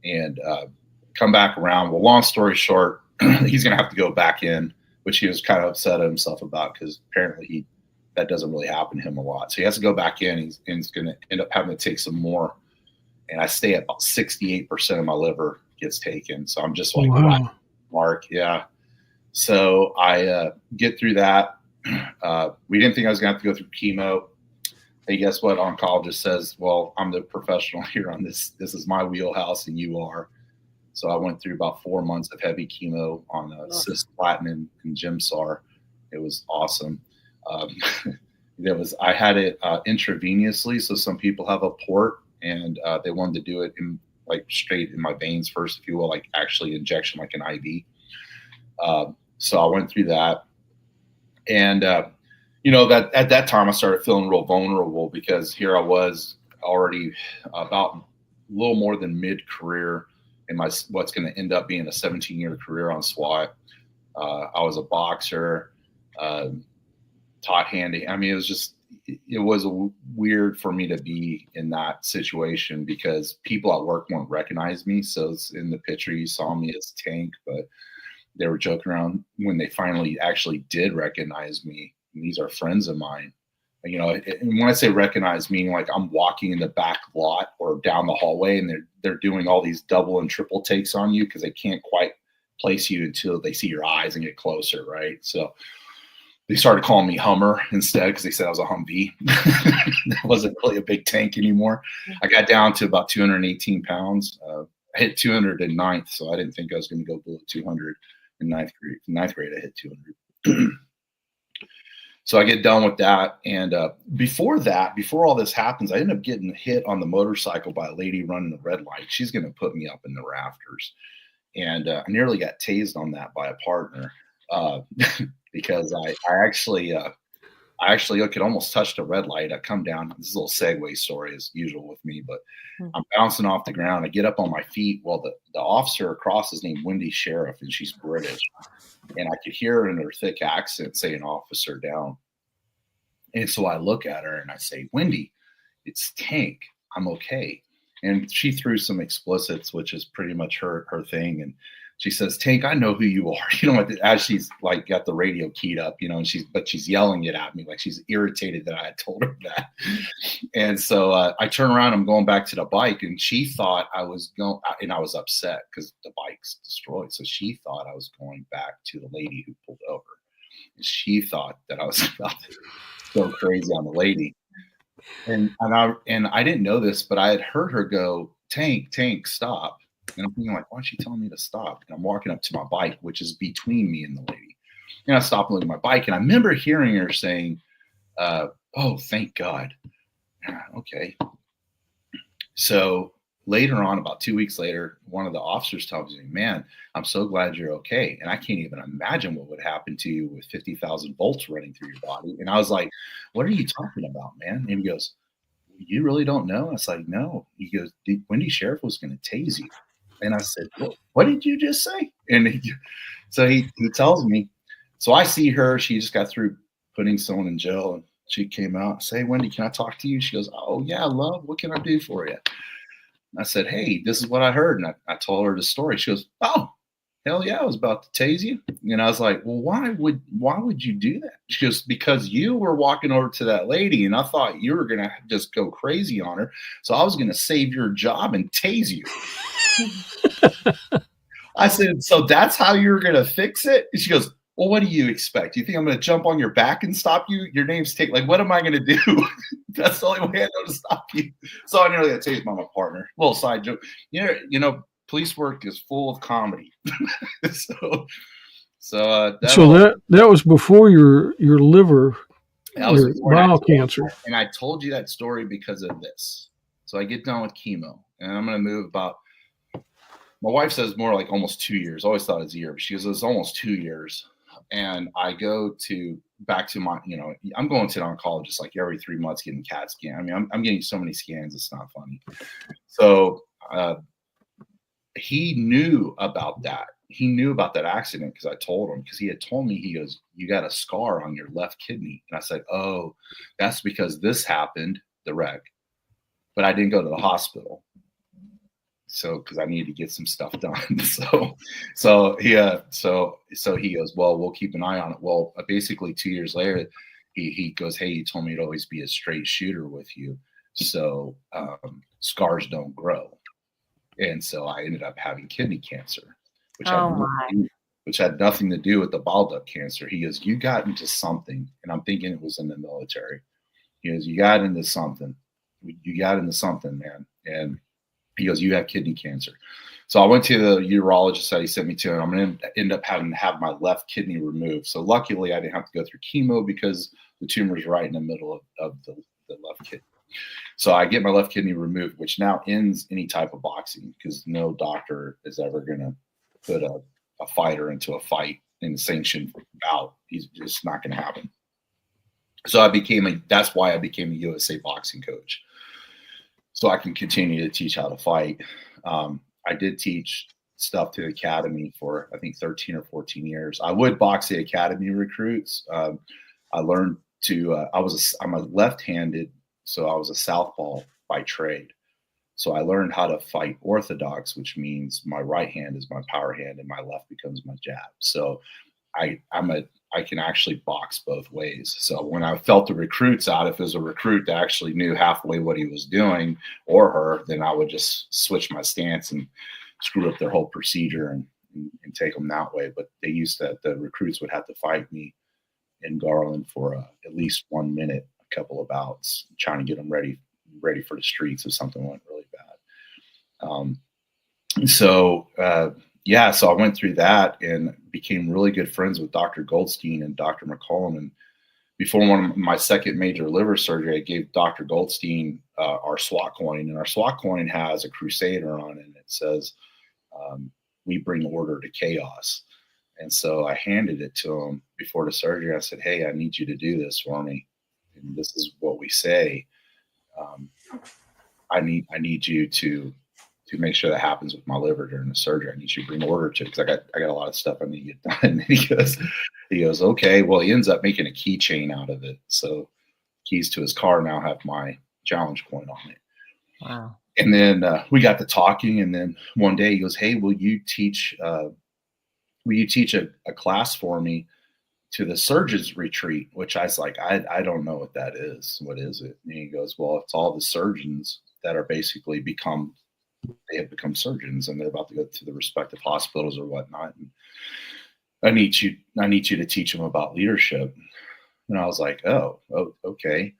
And come back around. Well, long story short, he's going to have to go back in, which he was kind of upset at himself about, because apparently that doesn't really happen to him a lot. So he has to go back in, and he's going to end up having to take some more. And I stay at about 68% of my liver gets taken. So I'm just like, wow. Mark, yeah. So I get through that. We didn't think I was going to have to go through chemo. Hey, guess what? Oncologist says, well, I'm the professional here on this. This is my wheelhouse, and you are. So I went through about 4 months of heavy chemo on cisplatin and Gipson. It was awesome. I had it intravenously. So some people have a port, and they wanted to do it in straight in my veins first, if you will, like actually injection, like an IV. So I went through that, and that at that time I started feeling real vulnerable, because here I was already about a little more than mid-career in what's going to end up being a 17-year career on SWAT. I was a boxer, taught handy. I mean, it was weird for me to be in that situation, because people at work won't recognize me. So it's in the picture, you saw me as Tank, but they were joking around when they finally actually did recognize me. And these are friends of mine. And when I say recognize, meaning like I'm walking in the back lot or down the hallway, and they're doing all these double and triple takes on you, because they can't quite place you until they see your eyes and get closer, right? So they started calling me Hummer instead because they said I was a Humvee. That wasn't really a big tank anymore. I got down to about 218 pounds. I hit 200 in ninth, so I didn't think I was going to go below 200 in ninth grade. In ninth grade, I hit 200. So I get done with that. And before all this happens, I end up getting hit on the motorcycle by a lady running the red light. She's going to put me up in the rafters. And I nearly got tased on that by a partner because I actually could almost touch the red light. I come down. This is a little segue story as usual with me, but I'm bouncing off the ground. I get up on my feet. Well, the officer across is named Wendy Sheriff, and she's British. And I could hear her in her thick accent saying officer down. And so I look at her and I say, Wendy, it's Tank. I'm okay. And she threw some explicits, which is pretty much her thing. And she says, Tank, I know who you are. You know, as she's like got the radio keyed up, you know, and she's yelling it at me like she's irritated that I had told her that. And so I turn around, I'm going back to the bike, and she thought I was going, and I was upset because the bike's destroyed. So she thought I was going back to the lady who pulled over. And she thought that I was about to go crazy on the lady. And I didn't know this, but I had heard her go, Tank, stop. And I'm thinking like, why is she telling me to stop? And I'm walking up to my bike, which is between me and the lady. And I stop and look at my bike. And I remember hearing her saying, oh, thank God. Okay. So later on, about 2 weeks later, one of the officers tells me, man, I'm so glad you're okay. And I can't even imagine what would happen to you with 50,000 volts running through your body. And I was like, what are you talking about, man? And he goes, you really don't know? I was like, no. He goes, Wendy Sheriff was going to tase you. And I said, what did you just say? And so he tells me. So I see her. She just got through putting someone in jail. And she came out and say, Wendy, can I talk to you? She goes, oh, yeah, love. What can I do for you? And I said, hey, this is what I heard. And I told her the story. She goes, oh, hell yeah, I was about to tase you. And I was like, well, why would you do that? She goes, because you were walking over to that lady and I thought you were going to just go crazy on her. So I was going to save your job and tase you. I said, so that's how you're going to fix it? And she goes, well, what do you expect? You think I'm going to jump on your back and stop you? Your name's Tank. Like, what am I going to do? That's the only way I know to stop you. So I nearly got tased by my partner. Little side joke. You know, police work is full of comedy. So that was before your liver, your bowel cancer. And I told you that story because of this. So I get done with chemo, and I'm going to move about. My wife says more like almost 2 years. I always thought it was a year, but she goes, it's almost 2 years. And I go back to my, you know, I'm going to the oncologist like every 3 months getting CAT scan. I mean, I'm getting so many scans, it's not funny. So he knew about that. He knew about that accident because I told him, because he had told me, he goes, you got a scar on your left kidney. And I said, oh, that's because this happened, the wreck, but I didn't go to the hospital. So, because I needed to get some stuff done. So he goes, well, we'll keep an eye on it. Well, basically 2 years later, he goes, hey, you told me to always be a straight shooter with you. So scars don't grow. And so I ended up having kidney cancer, which had nothing to do with the bile duct cancer. He goes, you got into something. And I'm thinking it was in the military. He goes, you got into something. You got into something, man. And he goes, you have kidney cancer. So I went to the urologist that he sent me to, and I'm going to end up having to have my left kidney removed. So luckily, I didn't have to go through chemo because the tumor is right in the middle of the left kidney. So I get my left kidney removed, which now ends any type of boxing because no doctor is ever going to put a fighter into a fight in a sanctioned bout. He's just not going to happen. So that's why I became a USA boxing coach. So I can continue to teach how to fight. I did teach stuff to the academy for, I think, 13 or 14 years. I would box the academy recruits. I learned I'm a left-handed, so I was a southpaw by trade. So I learned how to fight orthodox, which means my right hand is my power hand and my left becomes my jab. So I can actually box both ways. So when I felt the recruits out, if it was a recruit that actually knew halfway what he was doing or her, then I would just switch my stance and screw up their whole procedure and take them that way. But the recruits would have to fight me in Garland for at least 1 minute, a couple of bouts, trying to get them ready for the streets if something went really bad. So I went through that and became really good friends with Dr. Goldstein and Dr. McCollum. And before my second major liver surgery, I gave Dr. Goldstein our SWAT coin, and our SWAT coin has a crusader on it. And it says, "We bring order to chaos." And so I handed it to him before the surgery. I said, "Hey, I need you to do this for me. And this is what we say. I need you to make sure that happens with my liver during the surgery. I need you to bring order to it because I got a lot of stuff I need to get done." And he goes, "Okay." Well, he ends up making a keychain out of it. So keys to his car now have my challenge coin on it. Wow. And then we got to talking, and then one day he goes, "Hey, will you teach a class for me to the surgeons retreat?" Which I was like, I don't know what that is. What is it? And he goes, "Well, it's all the surgeons that are basically they have become surgeons, and they're about to go to the respective hospitals or whatnot. And I need you to teach them about leadership." And I was like, oh, okay.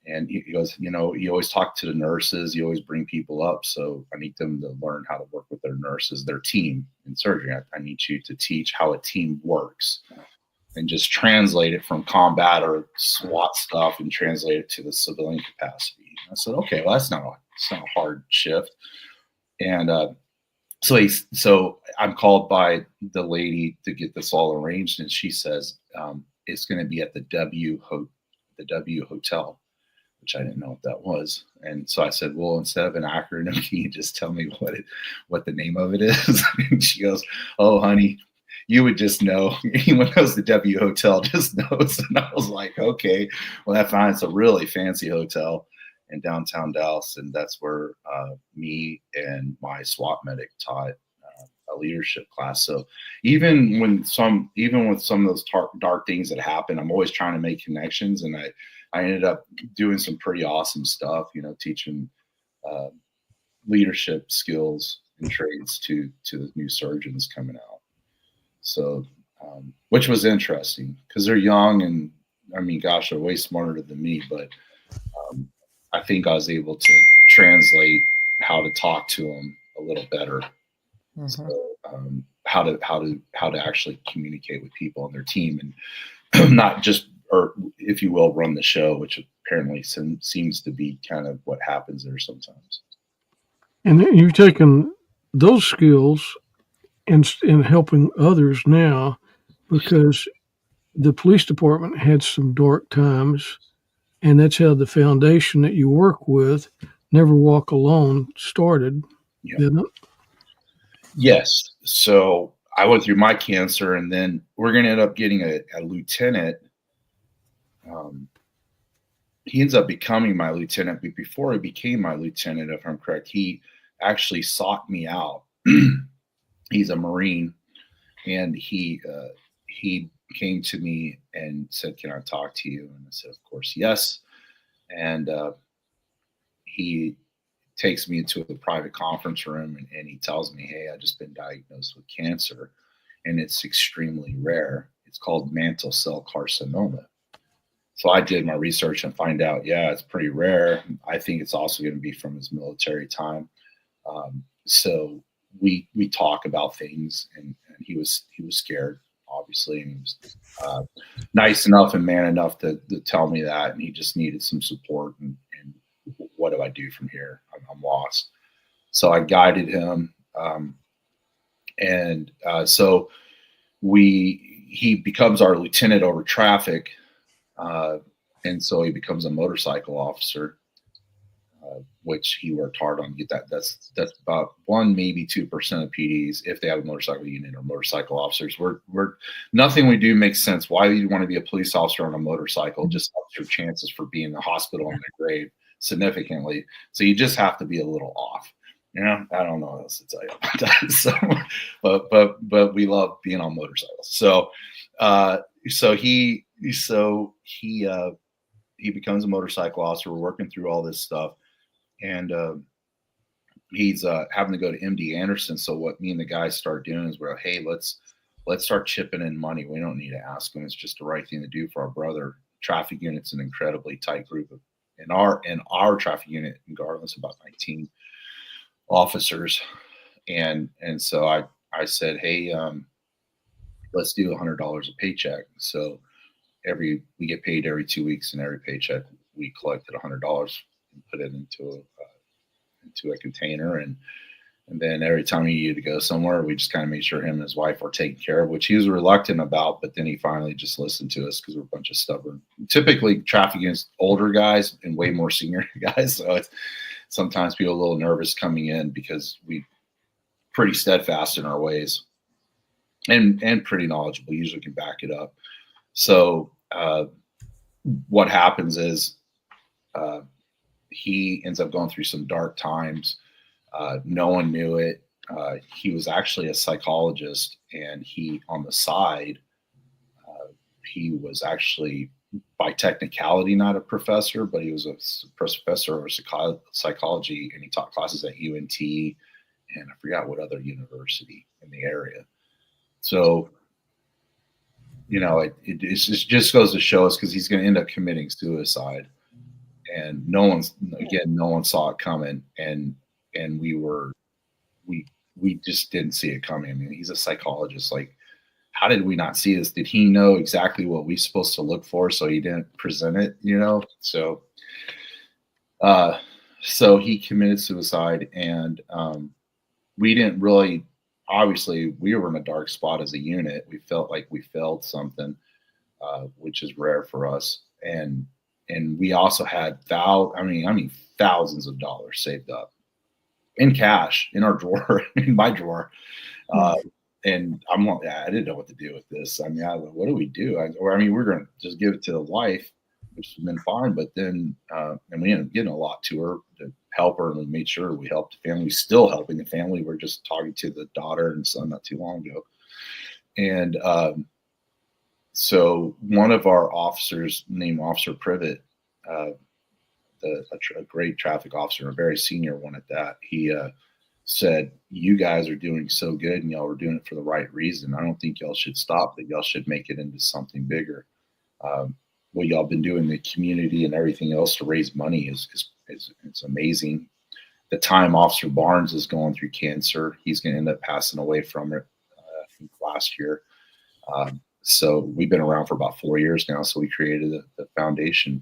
And he goes, "You always talk to the nurses, you always bring people up. So I need them to learn how to work with their nurses, their team in surgery. I need you to teach how a team works and just translate it from combat or SWAT stuff and translate it to the civilian capacity." And I said, "Okay, well, it's not a hard shift." And so I'm called by the lady to get this all arranged, and she says it's going to be at the W Hotel, which I didn't know what that was. And so I said, "Well, instead of an acronym, can you just tell me what the name of it is?" And she goes, "Oh, honey, you would just know. Anyone knows the W Hotel just knows." And I was like, "Okay, well, that's fine. It's a really fancy hotel in downtown Dallas, and that's where me and my SWAT medic taught a leadership class." So even with some of those dark things that happen, I'm always trying to make connections, and I ended up doing some pretty awesome stuff, teaching leadership skills and trades to the new surgeons coming out. So, which was interesting because they're young, and I mean, gosh, they're way smarter than me, but I think I was able to translate how to talk to them a little better. Mm-hmm. So, how to actually communicate with people on their team, and not just, or if you will, run the show, which apparently seems to be kind of what happens there sometimes. And you've taken those skills in helping others now, because the police department had some dark times. And that's how the foundation that you work with, Never Walk Alone, started, didn't it? Yes. So I went through my cancer, and then we're going to end up getting a lieutenant. He ends up becoming my lieutenant, but before he became my lieutenant, if I'm correct, he actually sought me out. He's a Marine, and he came to me and said, "Can I talk to you?" And I said, "Of course, yes." And he takes me into a private conference room, and he tells me, "Hey, I just been diagnosed with cancer, and it's extremely rare. It's called mantle cell carcinoma." So I did my research and find out, it's pretty rare. I think it's also going to be from his military time. So we talk about things, and he was scared, obviously, and he was nice enough and man enough to tell me that, and he just needed some support, and what do I do from here? I'm lost. So I guided him, and so he becomes our lieutenant over traffic, and so he becomes a motorcycle officer, which he worked hard on to get that. That's about 1%, maybe 2% of PDs, if they have a motorcycle unit, or motorcycle officers. We're nothing we do makes sense. Why do you want to be a police officer on a motorcycle? Just ups your chances for being in the hospital in the grave significantly. So you just have to be a little off. I don't know what else to tell you about that. So, but we love being on motorcycles. So he becomes a motorcycle officer. We're working through all this stuff, and he's having to go to MD Anderson. So what me and the guys start doing is hey, let's let's start chipping in money. We don't need to ask them. It's just the right thing to do for our brother. Traffic unit's an incredibly tight group. In our traffic unit in Garland, it's about 19 officers. And so I said, hey, let's do $100 a paycheck. So we get paid every 2 weeks, and every paycheck we collected $100 and put it into a container. And then every time he needed to go somewhere, we just kind of made sure him and his wife were taken care of, which he was reluctant about, but then he finally just listened to us because we're a bunch of stubborn, typically traffic against older guys and way more senior guys. So it's sometimes people a little nervous coming in because we pretty steadfast in our ways and pretty knowledgeable, usually can back it up. So what happens is he ends up going through some dark times. No one knew it. He was actually a psychologist, and he, on the side, he was actually, by technicality, not a professor, but he was a professor of psychology, and he taught classes at UNT, and I forgot what other university in the area. So, it just goes to show us, because he's going to end up committing suicide, and no one saw it coming, and we just didn't see it coming. I mean, he's a psychologist. Like, how did we not see this? Did he know exactly what we're supposed to look for, so he didn't present it? So he committed suicide, and we didn't really. Obviously, we were in a dark spot as a unit. We felt like we failed something, which is rare for us. And we also had thousands of dollars saved up in cash in our drawer, in my drawer. And I'm like, I didn't know what to do with this. I mean, what do we do? We're going to just give it to the wife, which has been fine. But then, and we ended up getting a lot to her to help her, and we made sure we helped the family. Still helping the family. We're just talking to the daughter and son not too long ago. And so one of our officers, named Officer Privet, a great traffic officer, a very senior one at that, he said, you guys are doing so good, and y'all are doing it for the right reason. I don't think y'all should stop, but y'all should make it into something bigger. What y'all been doing in the community and everything else to raise money is it's amazing. The time Officer Barnes is going through cancer, he's going to end up passing away from it, I think last year. So we've been around for about 4 years now. So we created the foundation,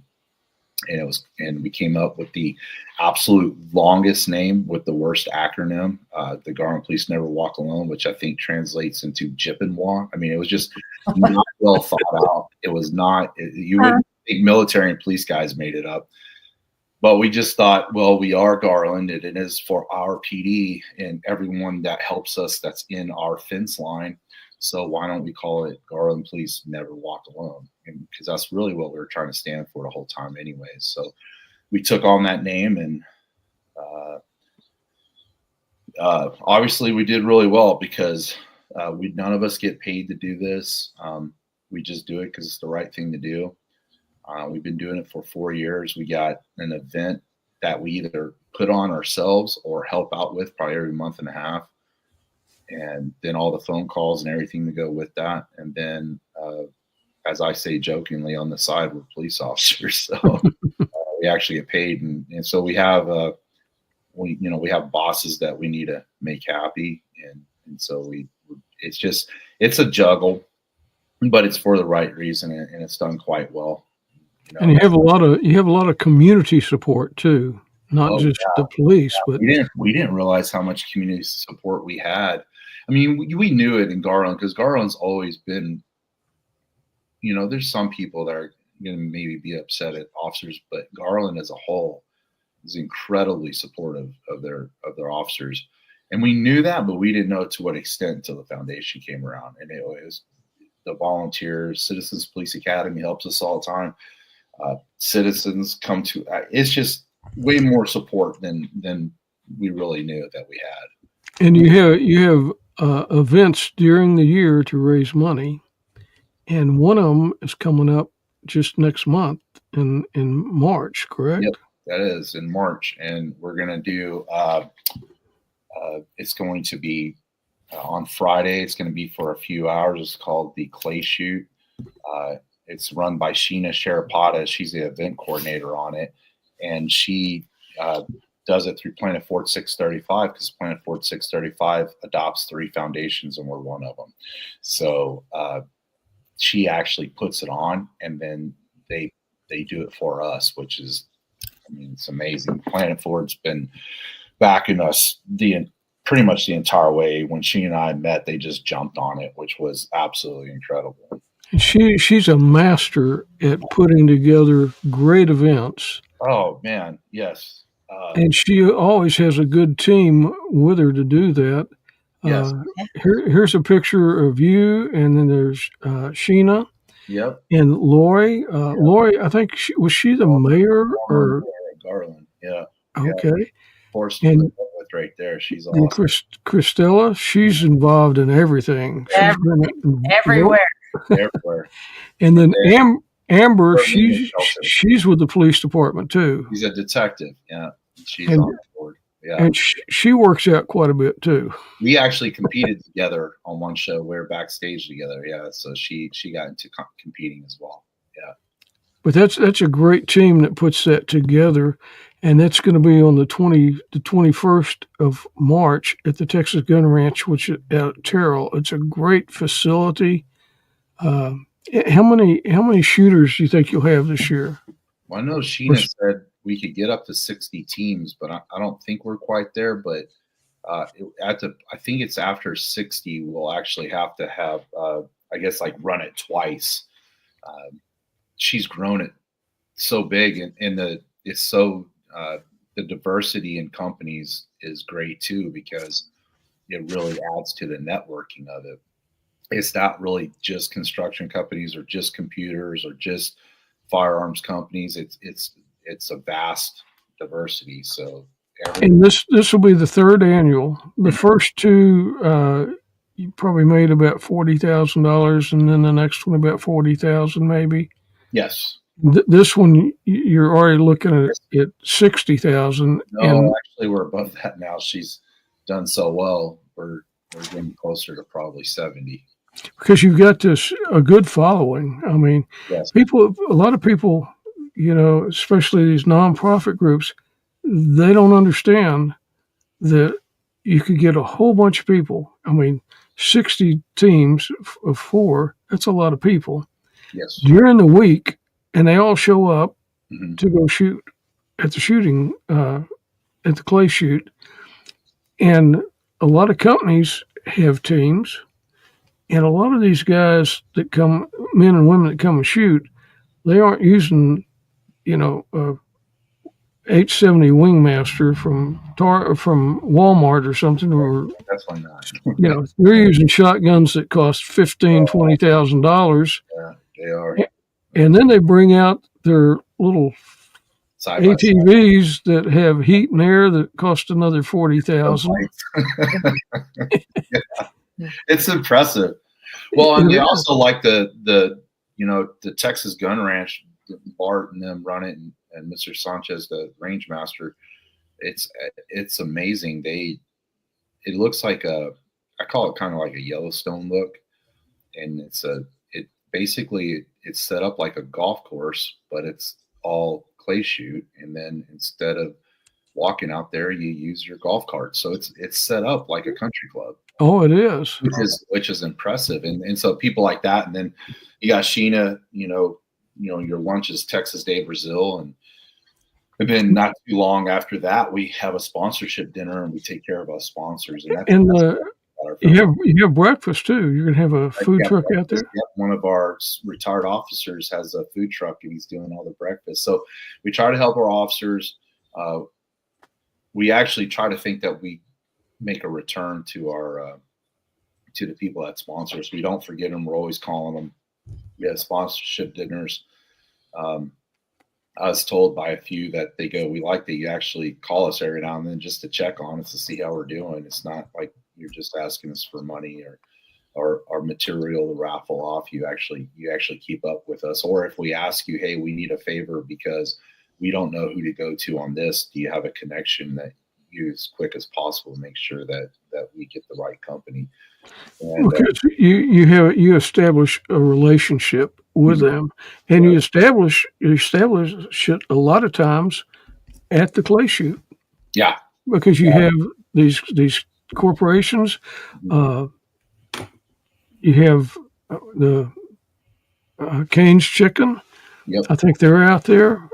and we came up with the absolute longest name with the worst acronym, the Garland Police Never Walk Alone, which I think translates into Jippenwa. I mean, it was just not well thought out. It was not, you wouldn't think military and police guys made it up. But we just thought, well, we are Garland, and it is for our PD and everyone that helps us that's in our fence line. So why don't we call it Garland Police Never Walk Alone? And because that's really what we were trying to stand for the whole time anyways. So we took on that name, and obviously we did really well, because none of us get paid to do this. We just do it because it's the right thing to do. We've been doing it for 4 years. We got an event that we either put on ourselves or help out with probably every month and a half. And then all the phone calls and everything to go with that. And then, as I say jokingly, on the side, we're police officers. So we actually get paid. And so we have, we have bosses that we need to make happy. And so it's a juggle, but it's for the right reason, and it's done quite well. And you have a lot of community support too, not just the police. Yeah, but we didn't realize how much community support we had. I mean, we knew it in Garland, because Garland's always been, there's some people that are going to maybe be upset at officers, but Garland as a whole is incredibly supportive of their officers. And we knew that, but we didn't know to what extent until the foundation came around. And it was the volunteers. Citizens Police Academy helps us all the time. Citizens come to, it's just way more support than we really knew that we had. And you have events during the year to raise money, and one of them is coming up just next month in March, correct? Yep, that is in March, and we're going to do. It's going to be on Friday. It's going to be for a few hours. It's called the Clay Shoot. It's run by Sheena Sharapata. She's the event coordinator on it, and she does it through Planet Fort 635, because Planet Fort 635 adopts 3 foundations, and we're one of them. So she actually puts it on, and then they do it for us, which is, I mean, it's amazing. Planet Fort's been backing us pretty much the entire way. When she and I met, they just jumped on it, which was absolutely incredible. She's a master at putting together great events. Oh man, yes. And she always has a good team with her to do that. Yes. Here's a picture of you, and then there's Sheena. Yep. And Lori. Lori, I think was she the mayor or Garland? Yeah. Okay. Forced to live with right there. She's awesome. And Christella, she's involved in everything. Everywhere. Everywhere. And then Amber, she's with the police department too. She's a detective. Yeah. She's on board. Yeah. And she works out quite a bit too. We actually competed together on one show. We were backstage together. Yeah. So she got into competing as well. Yeah. But that's a great team that puts that together. And that's going to be on the 21st of March at the Texas Gun Ranch, which is at Terrell. It's a great facility. How many shooters do you think you'll have this year? Well, I know Sheena said we could get up to 60 teams, but I don't think we're quite there. But I think it's after 60, we'll actually have to have, I guess, like run it twice. She's grown it so big, and it's so the diversity in companies is great too, because it really adds to the networking of it. It's not really just construction companies or just computers or just firearms companies. It's a vast diversity. So, and this will be the 3rd annual. The first 2, you probably made about $40,000, and then the next one about $40,000, maybe. Yes. This one you're already looking at 60,000. No, actually, we're above that now. She's done so well. We're getting closer to probably 70. Because you've got a good following. I mean, yes. A lot of people, especially these nonprofit groups, they don't understand that you could get a whole bunch of people. I mean, 60 teams of 4, that's a lot of people. Yes. During the week, and they all show up to go shoot at the shooting, at the Clay Shoot. And a lot of companies have teams. And a lot of these guys that come, men and women that come and shoot, they aren't using, a H70 Wingmaster from Walmart or something, or definitely not. They're using shotguns that cost $15,000, $20,000. Yeah, they are. And then they bring out their little ATVs that have heat and air that cost another $40,000. Yeah. It's impressive. Well, and they also like the Texas Gun Ranch, Bart and them run it, and Mr. Sanchez, the range master. It's amazing. It looks like I call it kind of like a Yellowstone look, and it's set up like a golf course, but it's all clay shoot, and then instead of walking out there, you use your golf cart. So it's set up like a country club. Oh, it is. Which is impressive. And so people like that, and then you got Sheena, your lunch is Texas Day Brazil, and then not too long after that, we have a sponsorship dinner, and we take care of our sponsors. You have breakfast too. You're gonna have a food truck out there. Yep. One of our retired officers has a food truck, and he's doing all the breakfast. So we try to help our officers. We actually try to think that we make a return to our to the people that sponsor us. We don't forget them. We're always calling them. We have sponsorship dinners. I was told by a few that they go, we like that you actually call us every now and then just to check on us to see how we're doing. It's not like you're just asking us for money or material to raffle off. You actually keep up with us. Or if we ask you, hey, we need a favor because we don't know who to go to on this, do you have a connection that you as quick as possible to make sure that we get the right company. And, because you establish a relationship with them, and you establish it a lot of times at the clay shoot. Yeah, because you have these corporations. You have the Cane's Chicken. Yep. I think they're out there.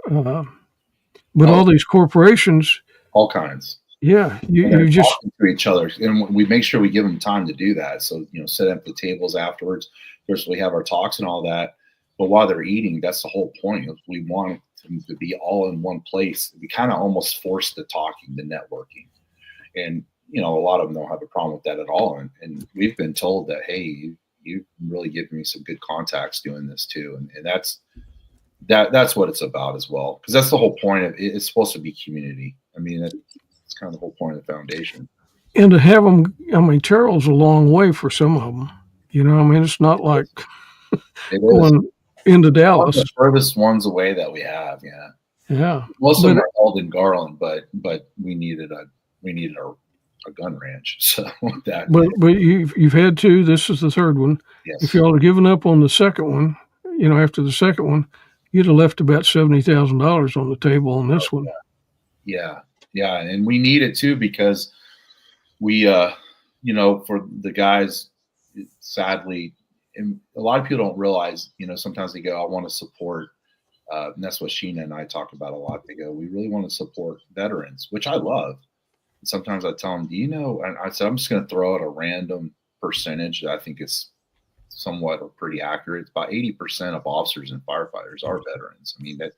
But all these corporations, all kinds. Yeah, you just talking to each other, and we make sure we give them time to do that. So set up the tables afterwards. Of course, we have our talks and all that. But while they're eating, that's the whole point. We want them to be all in one place. We kind of almost force the talking, the networking, and a lot of them don't have a problem with that at all. And we've been told that, hey, you really given me some good contacts doing this too, and that's what it's about as well, because that's the whole point of it. It's supposed to be community. I mean, it's kind of the whole point of the foundation. And to have them, I mean, Terrell's a long way for some of them. I mean, it's not like going into Dallas. The furthest ones away that we have, yeah. Yeah. Most of them are held in Garland, but we needed a gun ranch. So that. But you've had two. This is the third one. Yes. If y'all had given up on the second one, after the second one, you'd have left about $70,000 on the table on this one. Yeah, and we need it too, because we, for the guys, sadly, and a lot of people don't realize, sometimes they go, I want to support, and that's what Sheena and I talk about a lot. They go, we really want to support veterans, which I love. And sometimes I tell them, do you know, and I said, I'm just going to throw out a random percentage that I think is somewhat or pretty accurate. It's about 80% of officers and firefighters are veterans. I mean, that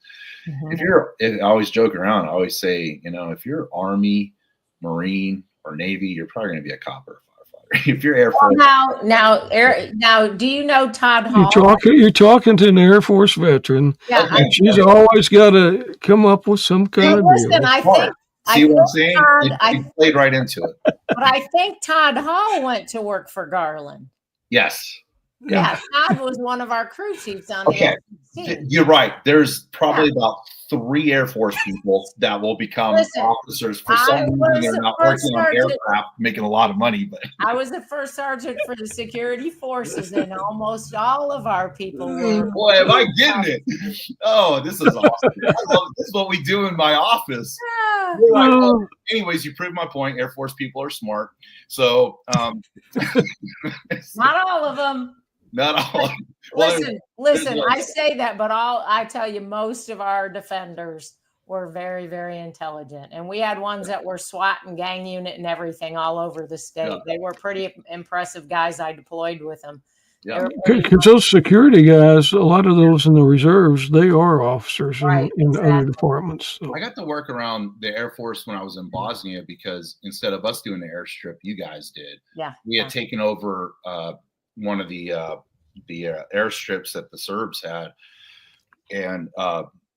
I always joke around. I always say, if you're Army, Marine, or Navy, you're probably going to be a cop or a firefighter. If you're Air Force. Now, do you know Todd Hall? You're talking to an Air Force veteran. Yeah, okay. She's always got to come up with some kind of listen, deal. I think. See what I'm saying? He played right into it. But I think Todd Hall went to work for Garland. Yes. Yeah, Todd was one of our crew chiefs on the team. You're right. There's probably about 3 Air Force people that will become officers. For some reason, they're not working on aircraft, making a lot of money. But I was the first sergeant for the security forces, and almost all of our people were. Boy, am I getting it? Oh, this is awesome. This is what we do in my office. Like, well, anyways, you proved my point. Air Force people are smart. So, not all of them. Not all. Listen. I say that, but I tell you, most of our defenders were very, very intelligent, and we had ones that were SWAT and gang unit and everything all over the state. Yeah. They were pretty impressive guys. I deployed with them. Yeah, because those security guys, a lot of those in the reserves, they are officers in other departments. So. I got to work around the Air Force when I was in Bosnia, because instead of us doing the airstrip, you guys did. Yeah, we had taken over one of the airstrips that the Serbs had, and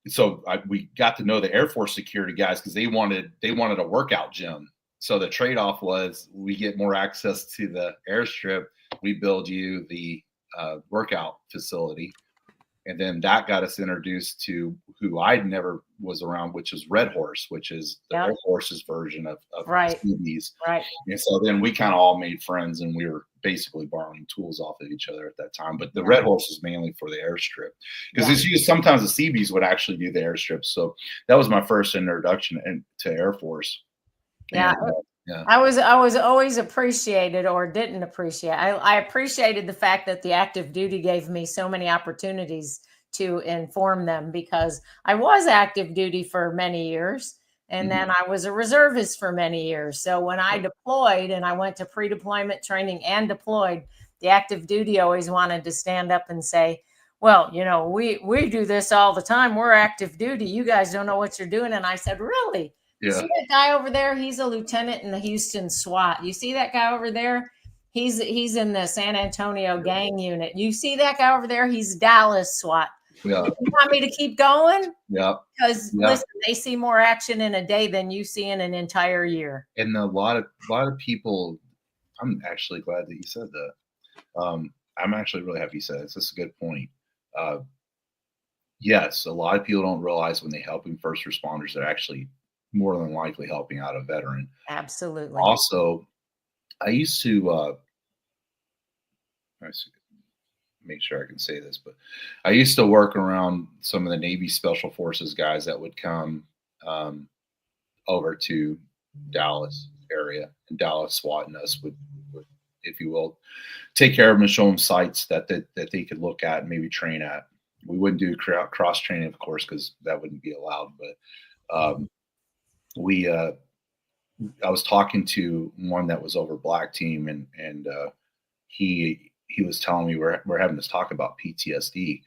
so we got to know the Air Force security guys, because they wanted a workout gym. So the trade-off was, we get more access to the airstrip, we build you the workout facility, and then that got us introduced to who I never was around, which is Red Horse, which is the Air Force's version of CBs. Right. And so then we kind of all made friends, and we were basically borrowing tools off of each other at that time. But the Red Horse is mainly for the airstrip, because it's used. Sometimes the CBs would actually do the airstrips. So that was my first introduction to Air Force. Yeah. Yeah. I was always appreciated, or didn't appreciate. I appreciated the fact that the active duty gave me so many opportunities to inform them, because I was active duty for many years, and then I was a reservist for many years. So when I deployed, and I went to pre-deployment training and deployed, the active duty always wanted to stand up and say, well, we do this all the time. We're active duty. You guys don't know what you're doing. And I said, really? Yeah. See that guy over there? He's a lieutenant in the Houston SWAT. You see that guy over there? He's in the San Antonio gang unit. You see that guy over there? He's Dallas SWAT. Yeah. You want me to keep going? Yeah. Because listen, they see more action in a day than you see in an entire year. And a lot of people, I'm actually glad that you said that. I'm actually really happy you said it. It's just a good point. Yes, a lot of people don't realize when they helping first responders, they're actually more than likely helping out a veteran. Absolutely. Also, I used to let's make sure I can say this, but I used to work around some of the Navy Special Forces guys that would come over to Dallas area, and Dallas SWAT and us would, if you will, take care of them and show them sites that they could look at and maybe train at. We wouldn't do cross training, of course, because that wouldn't be allowed. But I was talking to one that was over black team, and he was telling me we're having this talk about PTSD,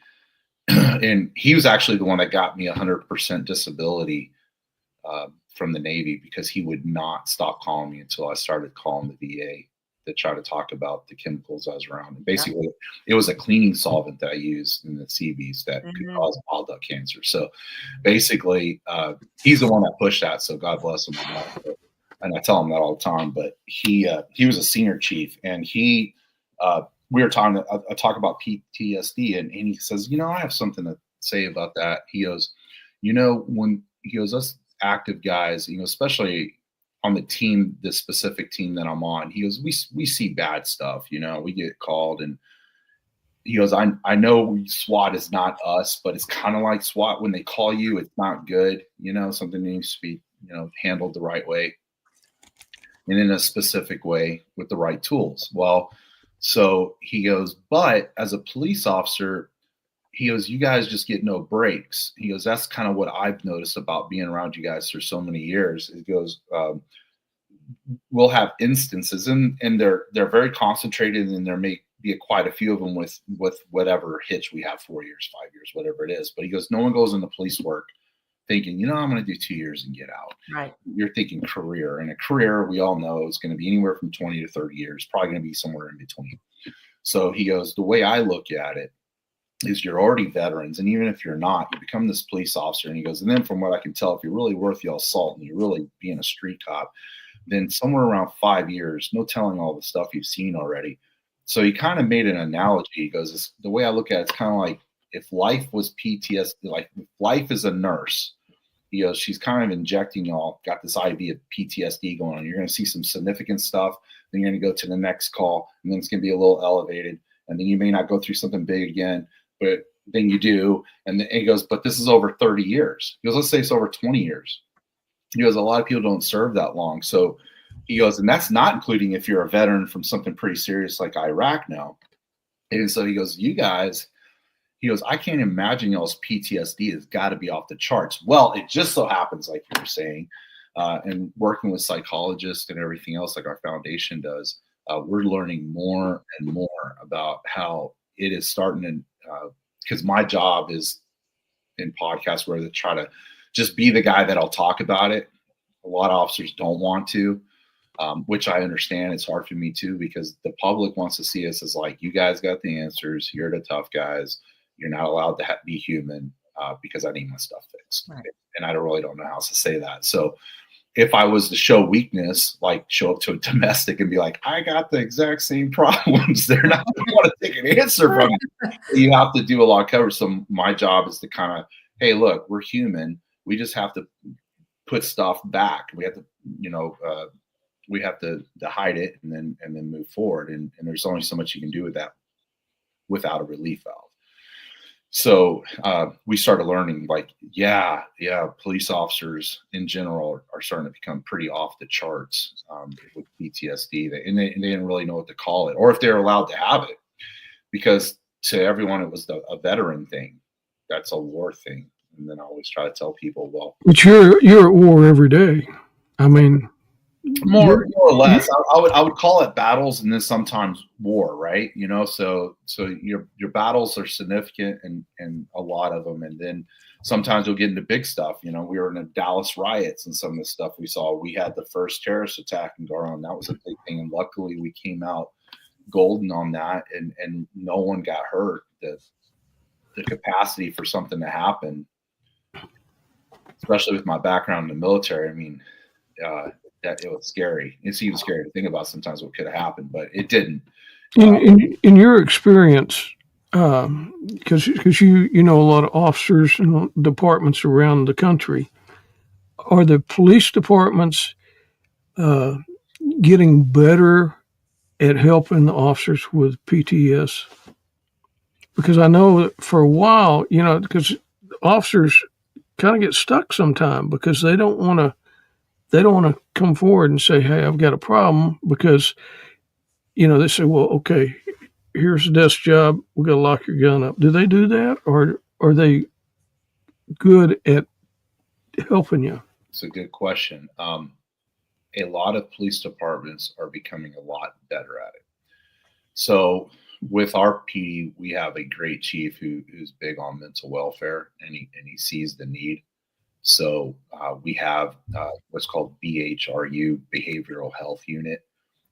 and he was actually the one that got me 100% disability from the Navy, because he would not stop calling me until I started calling the VA to try to talk about the chemicals I was around. And basically, it was a cleaning solvent that I used in the CVs that could cause bile duct cancer. So basically, he's the one that pushed that. So God bless him. And I tell him that all the time. But he was a senior chief, and we were talking. I talk about PTSD, and he says, I have something to say about that. He goes, when he goes, us active guys, especially on the team, the specific team that I'm on, he goes, we see bad stuff, we get called, and he goes, I know SWAT is not us, but it's kind of like SWAT. When they call you, it's not good, something needs to be, handled the right way and in a specific way with the right tools. Well, so he goes, but as a police officer, he goes, you guys just get no breaks. He goes, that's kind of what I've noticed about being around you guys for so many years. He goes, we'll have instances, and they're very concentrated, and there may be quite a few of them with whatever hitch we have, 4 years, 5 years, whatever it is. But he goes, no one goes into police work thinking, I'm going to do 2 years and get out. Right. You're thinking career, and a career, we all know, is going to be anywhere from 20 to 30 years, probably going to be somewhere in between. So he goes, the way I look at it is you're already veterans, and even if you're not, you become this police officer. And he goes, and then from what I can tell, if you're really worth your salt and you're really being a street cop, then somewhere around 5 years, no telling all the stuff you've seen already. So he kind of made an analogy. He goes, the way I look at it, it's kind of like if life was PTSD, like if life is a nurse, he goes, she's kind of injecting y'all, got this IV of PTSD going on. You're going to see some significant stuff. Then you're going to go to the next call, and then it's going to be a little elevated. And then you may not go through something big again, but then you do. And then he goes, but this is over 30 years. He goes, let's say it's over 20 years. He goes, a lot of people don't serve that long. So he goes, and that's not including if you're a veteran from something pretty serious like Iraq now. And so he goes, you guys, he goes, I can't imagine y'all's PTSD has got to be off the charts. Well, it just so happens, like you were saying, and working with psychologists and everything else like our foundation does, we're learning more and more about how it is starting to, because my job is in podcasts where they try to just be the guy that'll talk about it. A lot of officers don't want to, which I understand. It's hard for me too, because the public wants to see us as like, you guys got the answers. You're the tough guys. You're not allowed to be human because I need my stuff fixed. Right. And I really don't know how else to say that. So if I was to show weakness, like show up to a domestic and be like, I got the exact same problems, they're not going to want to take an answer from you. You have to do a lot of coverage. So my job is to kind of, hey, look, we're human. We just have to put stuff back. We have to, we have to hide it and then move forward. And there's only so much you can do with that without a relief valve. So we started learning, like, police officers in general are starting to become pretty off the charts with PTSD. They didn't really know what to call it, or if they're allowed to have it, because to everyone it was a veteran thing. That's a war thing. And then I always try to tell people, well, but you're at war every day. I mean, more or less. I would call it battles, and then sometimes war, right? So your battles are significant and a lot of them, and then sometimes you'll get into big stuff. We were in the Dallas riots, and some of the stuff we saw. We had the first terrorist attack in Garland. That was a big thing, and luckily we came out golden on that, and no one got hurt. The capacity for something to happen, especially with my background in the military, I mean, that it was scary. It's even scary to think about sometimes what could have happened, but it didn't. In your experience, because you know a lot of officers and departments around the country, are the police departments getting better at helping the officers with PTS? Because I know that for a while, because officers kind of get stuck sometime because they don't want to come forward and say, "Hey, I've got a problem," because they say, "Well, okay, here's a desk job. We got to lock your gun up." Do they do that, or are they good at helping you? It's a good question. A lot of police departments are becoming a lot better at it. So with our PD, we have a great chief who's big on mental welfare, and he sees the need. So we have what's called BHRU, Behavioral Health Unit,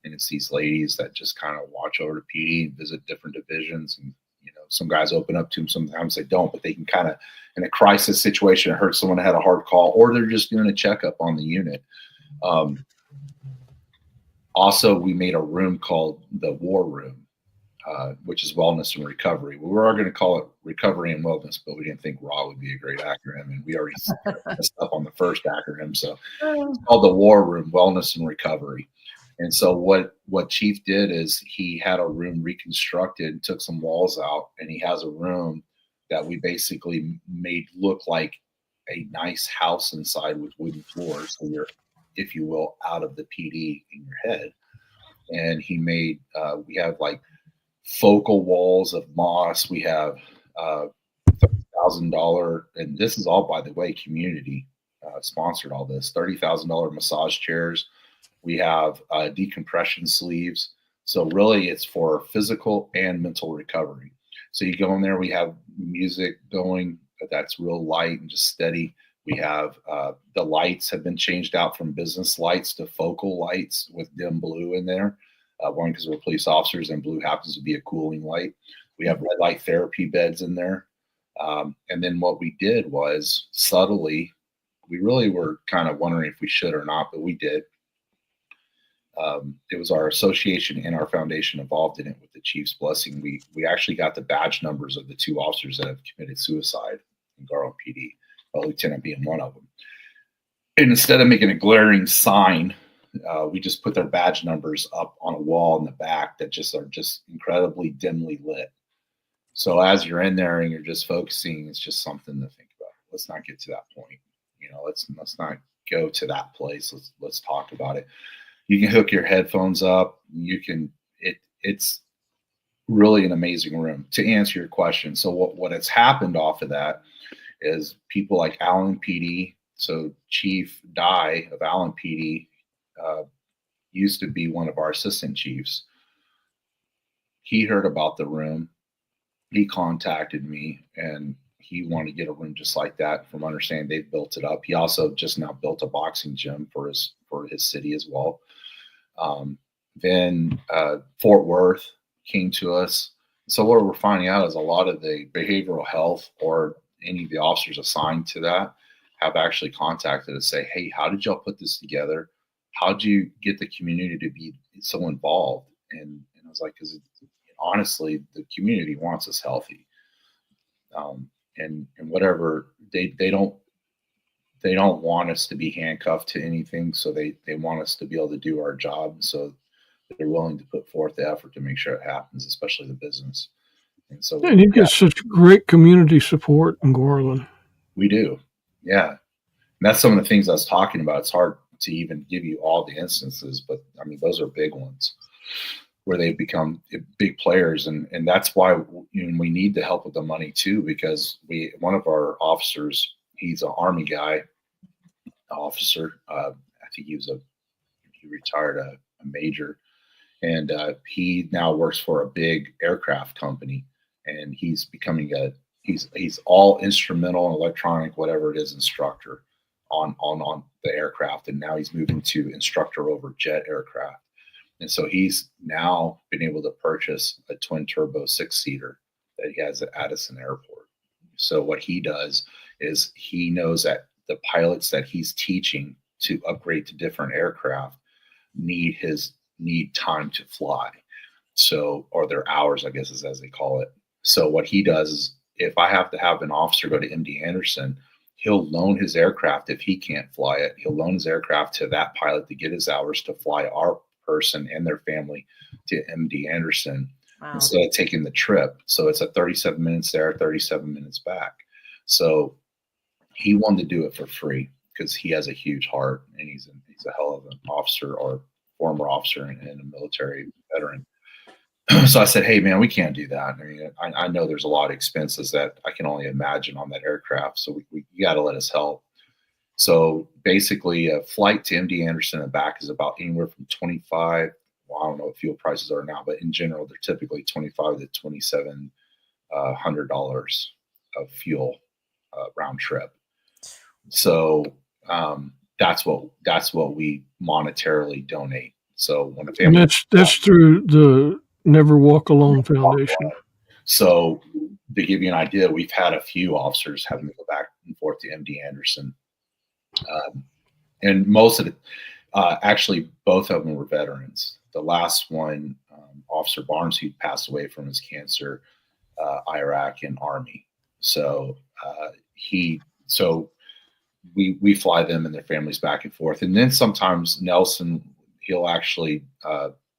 and it's these ladies that just kind of watch over the PD and visit different divisions. And some guys open up to them, sometimes they don't, but they can kind of, in a crisis situation, hurt someone that had a hard call, or they're just doing a checkup on the unit. Also, we made a room called the War Room, which is Wellness and Recovery. We were going to call it Recovery and Wellness, but we didn't think RAW would be a great acronym, and we already messed up on the first acronym. So it's called the War Room, Wellness and Recovery. And so what Chief did is he had a room reconstructed, took some walls out, and he has a room that we basically made look like a nice house inside with wooden floors. So you're, if you will, out of the PD in your head. And he made, we have like focal walls of moss. We have $30,000, and this is all, by the way, community sponsored all this, $30,000 massage chairs. We have decompression sleeves. So really it's for physical and mental recovery. So you go in there, we have music going that's real light and just steady. We have the lights have been changed out from business lights to focal lights with dim blue in there. One, because we're police officers and blue happens to be a cooling light. We have red light therapy beds in there. And then what we did was subtly, we really were kind of wondering if we should or not, but we did. It was our association and our foundation involved in it with the chief's blessing. We actually got the badge numbers of the 2 officers that have committed suicide in Garland PD, Lieutenant being one of them. And instead of making a glaring sign, we just put their badge numbers up on a wall in the back that just are just incredibly dimly lit. So as you're in there and you're just focusing, it's just something to think about. Let's not get to that point. Let's not go to that place. Let's talk about it. You can hook your headphones up. It's really an amazing room. To answer your question, so what has happened off of that is people like Allen PD. So Chief Dye of Allen PD used to be one of our assistant chiefs. He heard about the room. He contacted me, and he wanted to get a room just like that. From understanding, they've built it up. He also just now built a boxing gym for his city as well. Then Fort Worth came to us. So what we're finding out is a lot of the behavioral health or any of the officers assigned to that have actually contacted us, say, "Hey, how did y'all put this together? How did you get the community to be so involved?" And I was like, because honestly, the community wants us healthy. And whatever they don't want us to be handcuffed to anything. So they want us to be able to do our job. So they're willing to put forth the effort to make sure it happens, especially the business. And so and you get such great community support in Garland. We do. Yeah. And that's some of the things I was talking about. It's hard to even give you all the instances, but I mean, those are big ones where they've become big players. And that's why we need the help with the money too, because one of our officers, he's an Army guy, officer. I think he retired a major, and he now works for a big aircraft company, and he's becoming he's all instrumental and electronic, whatever it is, instructor on the aircraft. And now he's moving to instructor over jet aircraft. And so he's now been able to purchase a twin turbo 6-seater that he has at Addison Airport. So what he does is he knows that the pilots that he's teaching to upgrade to different aircraft need time to fly. So, or their hours, I guess is as they call it. So what he does is, if I have to have an officer go to MD Anderson, he'll loan his aircraft if he can't fly it. He'll loan his aircraft to that pilot to get his hours to fly our person and their family to MD Anderson instead of taking the trip. So it's a 37 minutes there, 37 minutes back. So he wanted to do it for free because he has a huge heart and he's a hell of an officer or former officer and a military veteran. So I said, hey, man, we can't do that. I mean, I know there's a lot of expenses that I can only imagine on that aircraft. So you got to let us help. So basically a flight to MD Anderson and back is about anywhere from 25. Well, I don't know what fuel prices are now, but in general, they're typically $2,500 to $2,700 of fuel round trip. So that's what we monetarily donate. So when a family, and that's through the Never Walk Alone Foundation. So to give you an idea, we've had a few officers having to go back and forth to MD Anderson. And most of it, actually, both of them were veterans. The last one, Officer Barnes, who passed away from his cancer, Iraq and Army. So we fly them and their families back and forth. And then sometimes Nelson, he'll actually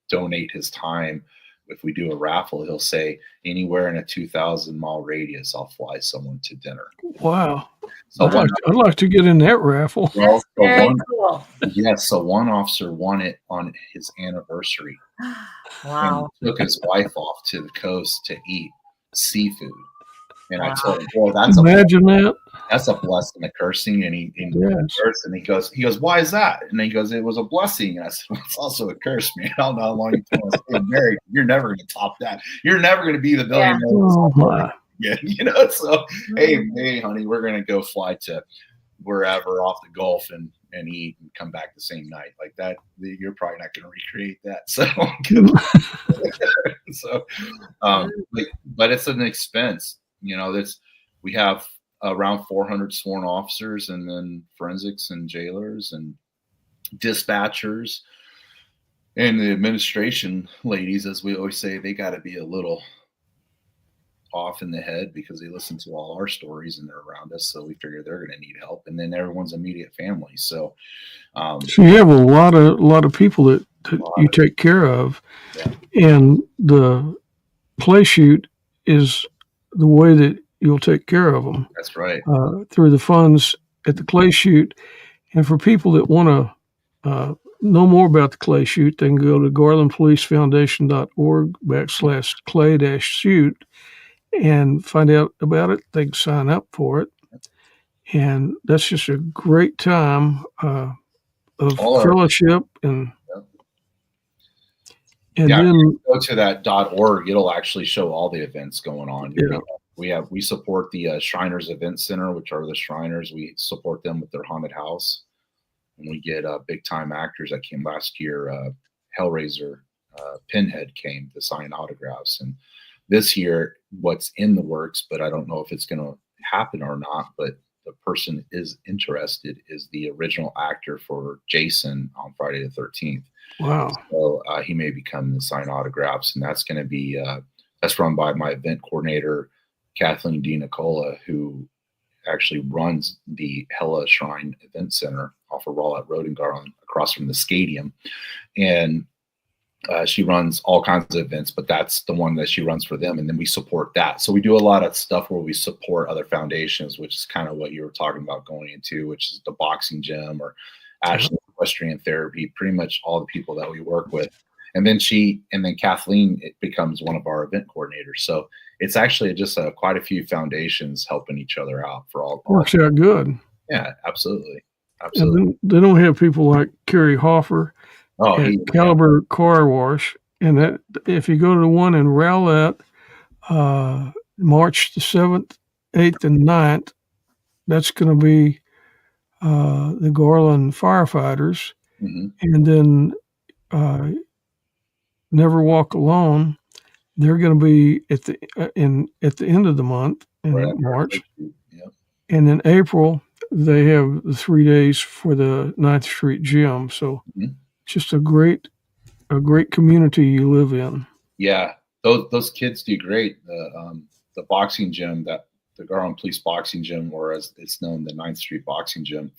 donate his time. If we do a raffle, he'll say anywhere in a 2,000-mile radius, I'll fly someone to dinner. Wow. So I'd like to get in that raffle. That's very cool. Yes. So one officer won it on his anniversary. Wow. And took his wife off to the coast to eat seafood. And I told him, boy, that's a blessing, a cursing. And he cursed, and he goes, why is that? And he goes, it was a blessing. And I said, well, it's also a curse, man. I don't know how long you want to stay married. You're never going to top that. You're never going to be the billionaire. Yeah. So hey, honey, we're going to go fly to wherever off the Gulf and eat and come back the same night like that. You're probably not going to recreate that. So, but it's an expense. We have around 400 sworn officers, and then forensics and jailers and dispatchers and the administration ladies, as we always say, they got to be a little off in the head because they listen to all our stories and they're around us. So we figure they're going to need help, and then everyone's immediate family. So you have a lot of people that you take care of, and the play shoot is the way that you'll take care of them. That's right. Through the funds at the clay shoot. And for people that want to know more about the clay shoot, they can go to garlandpolicefoundation.org/clay-shoot and find out about it. They can sign up for it. And that's just a great time of fellowship. And then go to that .org. It'll actually show all the events going on. Yeah. We support the Shriners Event Center, which are the Shriners. We support them with their haunted house, and we get big time actors that came last year. Hellraiser, Pinhead came to sign autographs, and this year, what's in the works, but I don't know if it's going to happen or not. But the person is interested is the original actor for Jason on Friday the 13th. Wow! So he may become the sign autographs, and that's going to be that's run by my event coordinator, Kathleen D. Nicola, who actually runs the Hella Shrine Event Center off of Rollout Road in Garland, across from the stadium. And she runs all kinds of events, but that's the one that she runs for them. And then we support that. So we do a lot of stuff where we support other foundations, which is kind of what you were talking about going into, which is the boxing gym or Ashland Equestrian Therapy, pretty much all the people that we work with. And then Kathleen, it becomes one of our event coordinators. So it's actually just quite a few foundations helping each other out for all. Works out good. Yeah, absolutely. And then they don't have people like Kerry Hoffer at Caliber Car Wash. And that if you go to the one in Rowlett, March the 7th, 8th, and 9th, that's going to be the Garland firefighters. Mm-hmm. And then Never Walk Alone, they're going to be at the end of the month in March. Yep. And in April, they have the 3 days for the 9th Street Gym. So just a great community you live in. Yeah, those kids do great. The boxing gym, that the Garland Police Boxing Gym, or as it's known, the 9th Street Boxing Gym.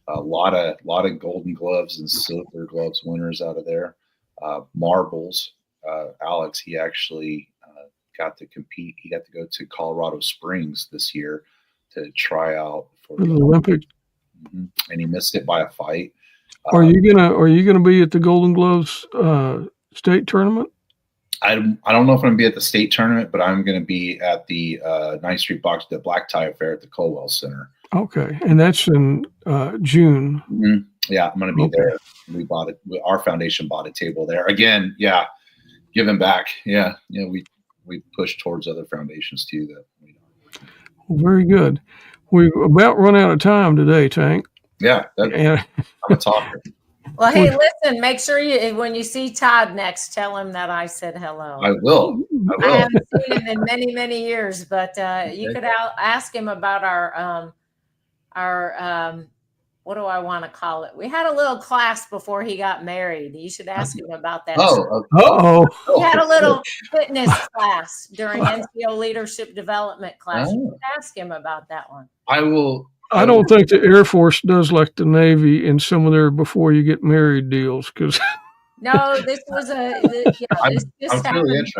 A lot of Golden Gloves and Silver Gloves winners out of there. Marbles. Alex, he actually got to compete. He got to go to Colorado Springs this year to try out for the Olympic. And he missed it by a fight. Are you gonna be at the Golden Gloves state tournament? I don't know if I'm gonna be at the state tournament, but I'm gonna be at the 9th Street the Black Tie Affair at the Colwell Center. Okay, and that's in June. Mm-hmm. Yeah, I'm gonna be there. We bought it. Our foundation bought a table there again. Yeah, giving back. Yeah, we push towards other foundations too. That we don't. Well, very good. We've about run out of time today, Tank. Yeah, I'm a talker. Well, hey, listen, make sure when you see Todd next, tell him that I said hello. I will. I haven't seen him in many, many years, but you could ask him about our what do I want to call it? We had a little class before he got married. You should ask him about that. We had a little fitness class during NCO leadership development class. You should ask him about that one. I will. I don't think the Air Force does like the Navy in some of their before you get married deals, because no, this was this just happened really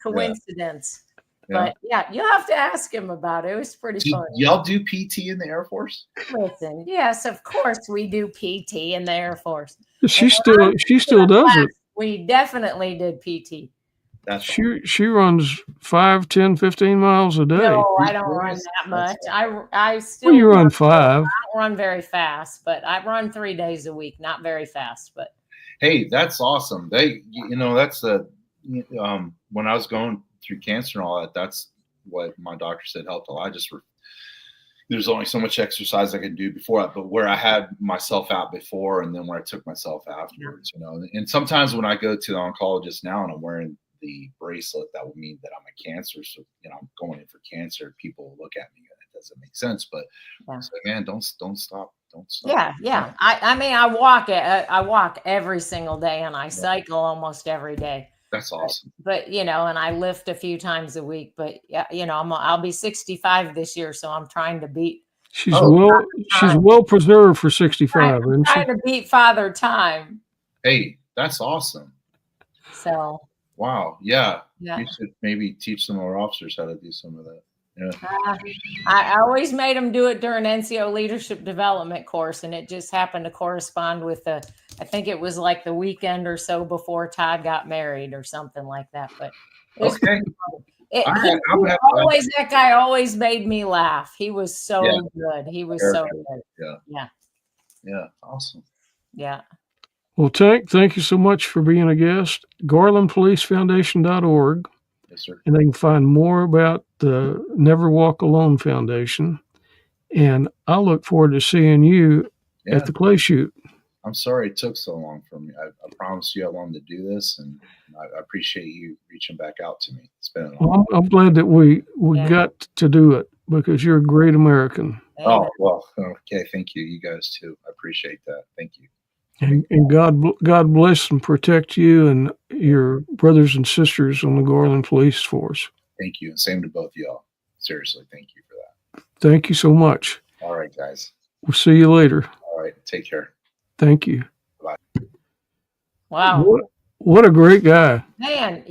coincidence. Yeah. But yeah, you'll have to ask him about it. It was pretty fun. Y'all do PT in the Air Force? Listen, yes, of course we do PT in the Air Force. She still does it. We definitely did PT. She runs 5, 10, 15 miles a day. No, I don't run that much. I still. Well, you run 5. I don't run very fast, but I run 3 days a week. Not very fast, but. Hey, that's awesome. That's when I was going through cancer and all that, that's what my doctor said helped a lot. There's only so much exercise I could do before, but where I had myself out before and then where I took myself afterwards, and sometimes when I go to the oncologist now and I'm wearing the bracelet, that would mean that I'm a cancer. So, I'm going in for cancer. People look at me and it doesn't make sense, but so man, don't stop. Don't stop. Yeah. I mean, I walk every single day and I cycle almost every day. That's awesome. But and I lift a few times a week. But I'll be 65 this year, so I'm trying to beat. She's well preserved for 65. I'm trying to beat Father Time. Hey, that's awesome. So. Wow. Yeah. You should maybe teach some of our officers how to do some of that. Yeah. I always made them do it during NCO leadership development course, and it just happened to correspond with I think it was like the weekend or so before Todd got married or something like that. But okay. That guy always made me laugh. He was so good. He was so good. Yeah. Awesome. Yeah. Well, Tank, thank you so much for being a guest. GarlandPoliceFoundation.org. Yes, sir. And they can find more about the Never Walk Alone Foundation. And I look forward to seeing you at the clay shoot. I'm sorry it took so long for me. I promised you I wanted to do this, and I appreciate you reaching back out to me. It's been I'm glad that we got to do it, because you're a great American. Oh, well, okay. Thank you. You guys too. I appreciate that. Thank you. And God bless and protect you and your brothers and sisters on the Garland Police Force. Thank you. And same to both of y'all. Seriously, thank you for that. Thank you so much. All right, guys. We'll see you later. All right. Take care. Thank you. Bye. Wow. What a great guy. Man,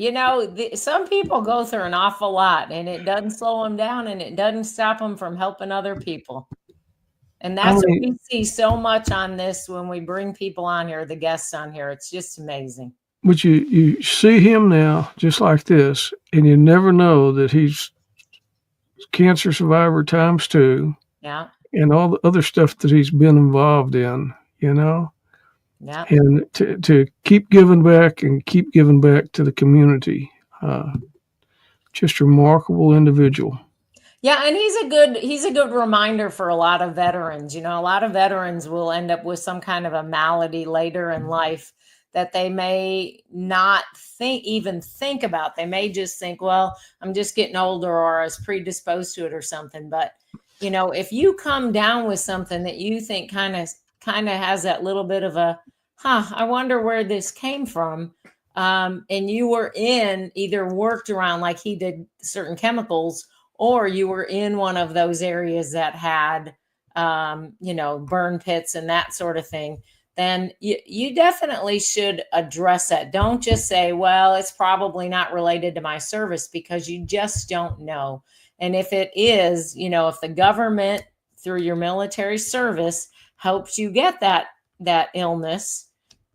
some people go through an awful lot, and it doesn't slow them down, and it doesn't stop them from helping other people. And that's what we see so much on this when we bring people on here, the guests on here. It's just amazing. But you see him now just like this, and you never know that he's cancer survivor times 2. Yeah. And all the other stuff that he's been involved in, Yeah. And to keep giving back and keep giving back to the community. Just a remarkable individual. Yeah, and he's a good reminder for a lot of veterans. A lot of veterans will end up with some kind of a malady later in life that they may not even think about. They may just think, well, I'm just getting older, or I was predisposed to it or something. But, if you come down with something that you think kind of has that little bit of a, I wonder where this came from. And you were either worked around like he did certain chemicals, or you were in one of those areas that had, burn pits and that sort of thing, then you definitely should address that. Don't just say, well, it's probably not related to my service, because you just don't know. And if it is, if the government through your military service helps you get that illness,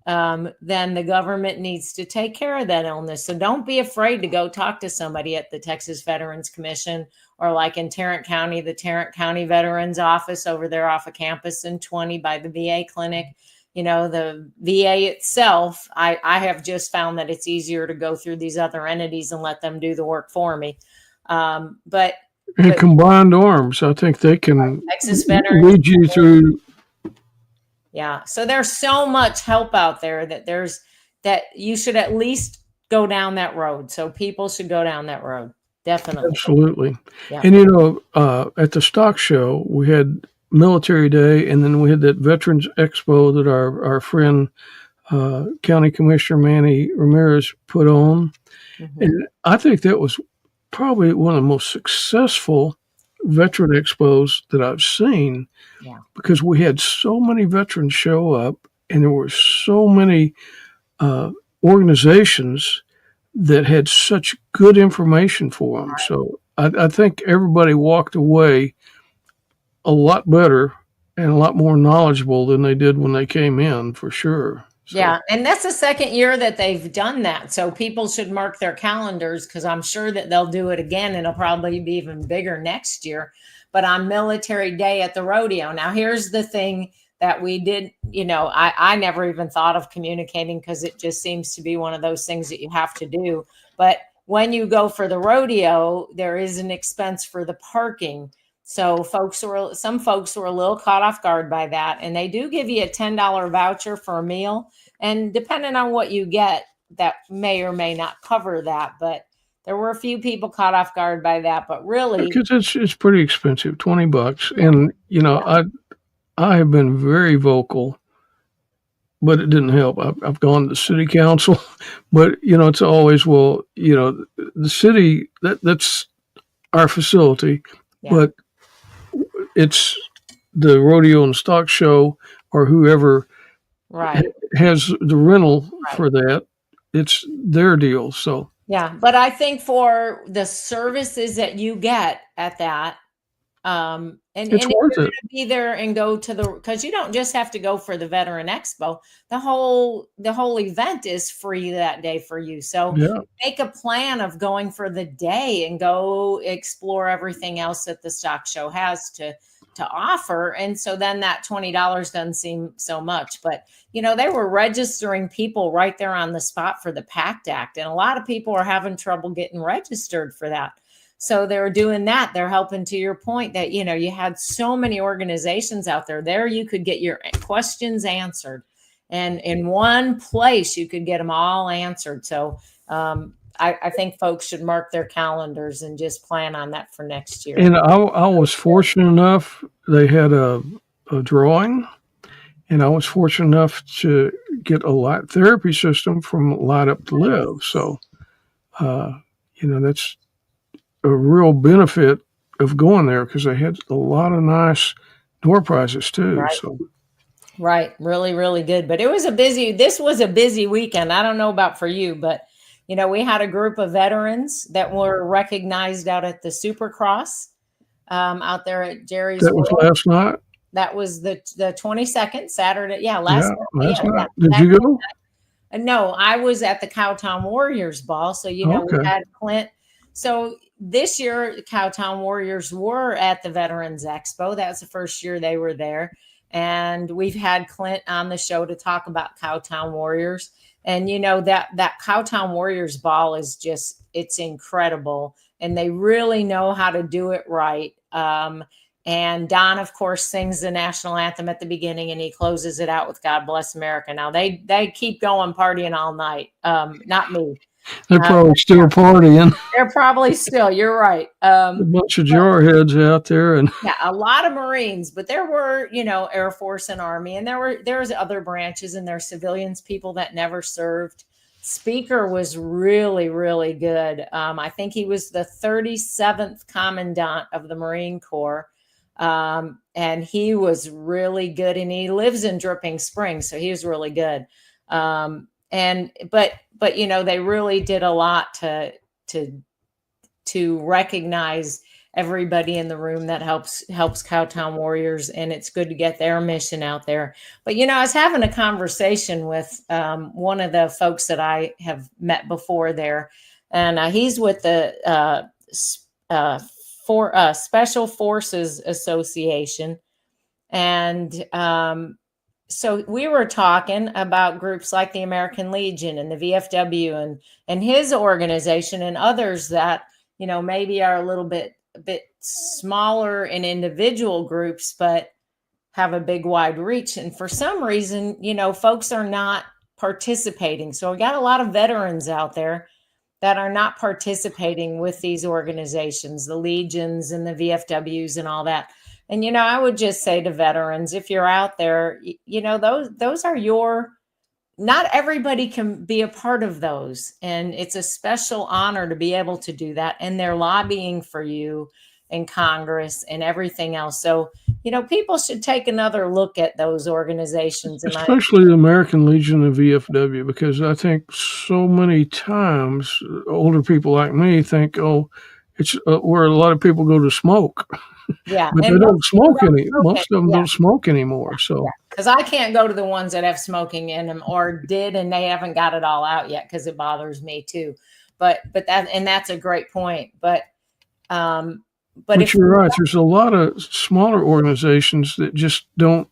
then the government needs to take care of that illness. So don't be afraid to go talk to somebody at the Texas Veterans Commission, or like in Tarrant County, the Tarrant County Veterans Office over there off of campus in 20 by the VA clinic. The VA itself, I have just found that it's easier to go through these other entities and let them do the work for me. But combined arms, I think they can Texas Veterans lead you through. Yeah. So there's so much help out there that you should at least go down that road. So people should go down that road. Definitely. Absolutely. Yeah. And, at the stock show, we had Military Day, and then we had that Veterans Expo that our friend, County Commissioner Manny Ramirez put on. Mm-hmm. And I think that was probably one of the most successful veteran expos that I've seen, because we had so many veterans show up, and there were so many organizations that had such good information for them. So I think everybody walked away a lot better and a lot more knowledgeable than they did when they came in, for sure. So. Yeah. And that's the second year that they've done that. So people should mark their calendars, because I'm sure that they'll do it again. It'll probably be even bigger next year, but on Military Day at the rodeo. Now, here's the thing that we did, I never even thought of communicating, because it just seems to be one of those things that you have to do. But when you go for the rodeo, there is an expense for the parking. So some folks were a little caught off guard by that, and they do give you a $10 voucher for a meal. And depending on what you get, that may or may not cover that. But there were a few people caught off guard by that. But really, because it's pretty expensive, $20, and I have been very vocal, but it didn't help. I've gone to city council, but it's always, the city, that's our facility, but it's the rodeo and stock show, or whoever has the rental for that. It's their deal. So yeah, but I think for the services that you get at that, and it's if worth you're it. Going to be there and go to because you don't just have to go for the Veteran Expo. The whole event is free that day for you. So make a plan of going for the day and go explore everything else that the stock show has to offer. And so then that $20 doesn't seem so much, but they were registering people right there on the spot for the PACT Act. And a lot of people are having trouble getting registered for that. So they were doing that. They're helping, to your point, that, you had so many organizations out there. You could get your questions answered. And in one place, you could get them all answered. So I think folks should mark their calendars and just plan on that for next year. And I was fortunate enough, they had a drawing, and I was fortunate enough to get a light therapy system from Light Up to Live. So, that's a real benefit of going there, because they had a lot of nice door prizes too. Right. So. Right. Really, really good. But this was a busy weekend. I don't know about for you, but we had a group of veterans that were recognized out at the Supercross out there at Jerry's. That was last night. That was the 22nd, Saturday. Yeah, last night. Did you go? No, I was at the Cowtown Warriors ball. So, we had Clint. So this year, the Cowtown Warriors were at the Veterans Expo. That's the first year they were there. And we've had Clint on the show to talk about Cowtown Warriors. And, that Cowtown Warriors ball is it's incredible. And they really know how to do it right. And Don, of course, sings the national anthem at the beginning, and he closes it out with God Bless America. Now, they keep going partying all night. Not me. They're probably still partying. They're probably still. You're right. A bunch of jarheads out there, and a lot of Marines, but there were, Air Force and Army, and there was other branches, and there are civilians, people that never served. speaker was really, really good. I think he was the 37th Commandant of the Marine Corps. And he was really good, and he lives in Dripping Springs, so he was really good. But they really did a lot to recognize everybody in the room that helps Cowtown Warriors, and it's good to get their mission out there. But I was having a conversation with one of the folks that I have met before there, and he's with the Special Forces Association, and so we were talking about groups like the American Legion and the VFW and his organization and others that maybe are a little bit smaller in individual groups, but have a big wide reach. And for some reason, folks are not participating. So we got a lot of veterans out there that are not participating with these organizations, the Legions and the VFWs and all that. And, I would just say to veterans, if you're out there, those are not everybody can be a part of those. And it's a special honor to be able to do that. And they're lobbying for you in Congress and everything else. So, people should take another look at those organizations. Especially the American Legion and VFW, because I think so many times older people like me think, it's where a lot of people go to smoke. Yeah. But they don't smoke most of them don't smoke anymore. So, because I can't go to the ones that have smoking in them or did, and they haven't got it all out yet, because it bothers me too. But that's a great point. But if you're right, there's a lot of smaller organizations that just don't,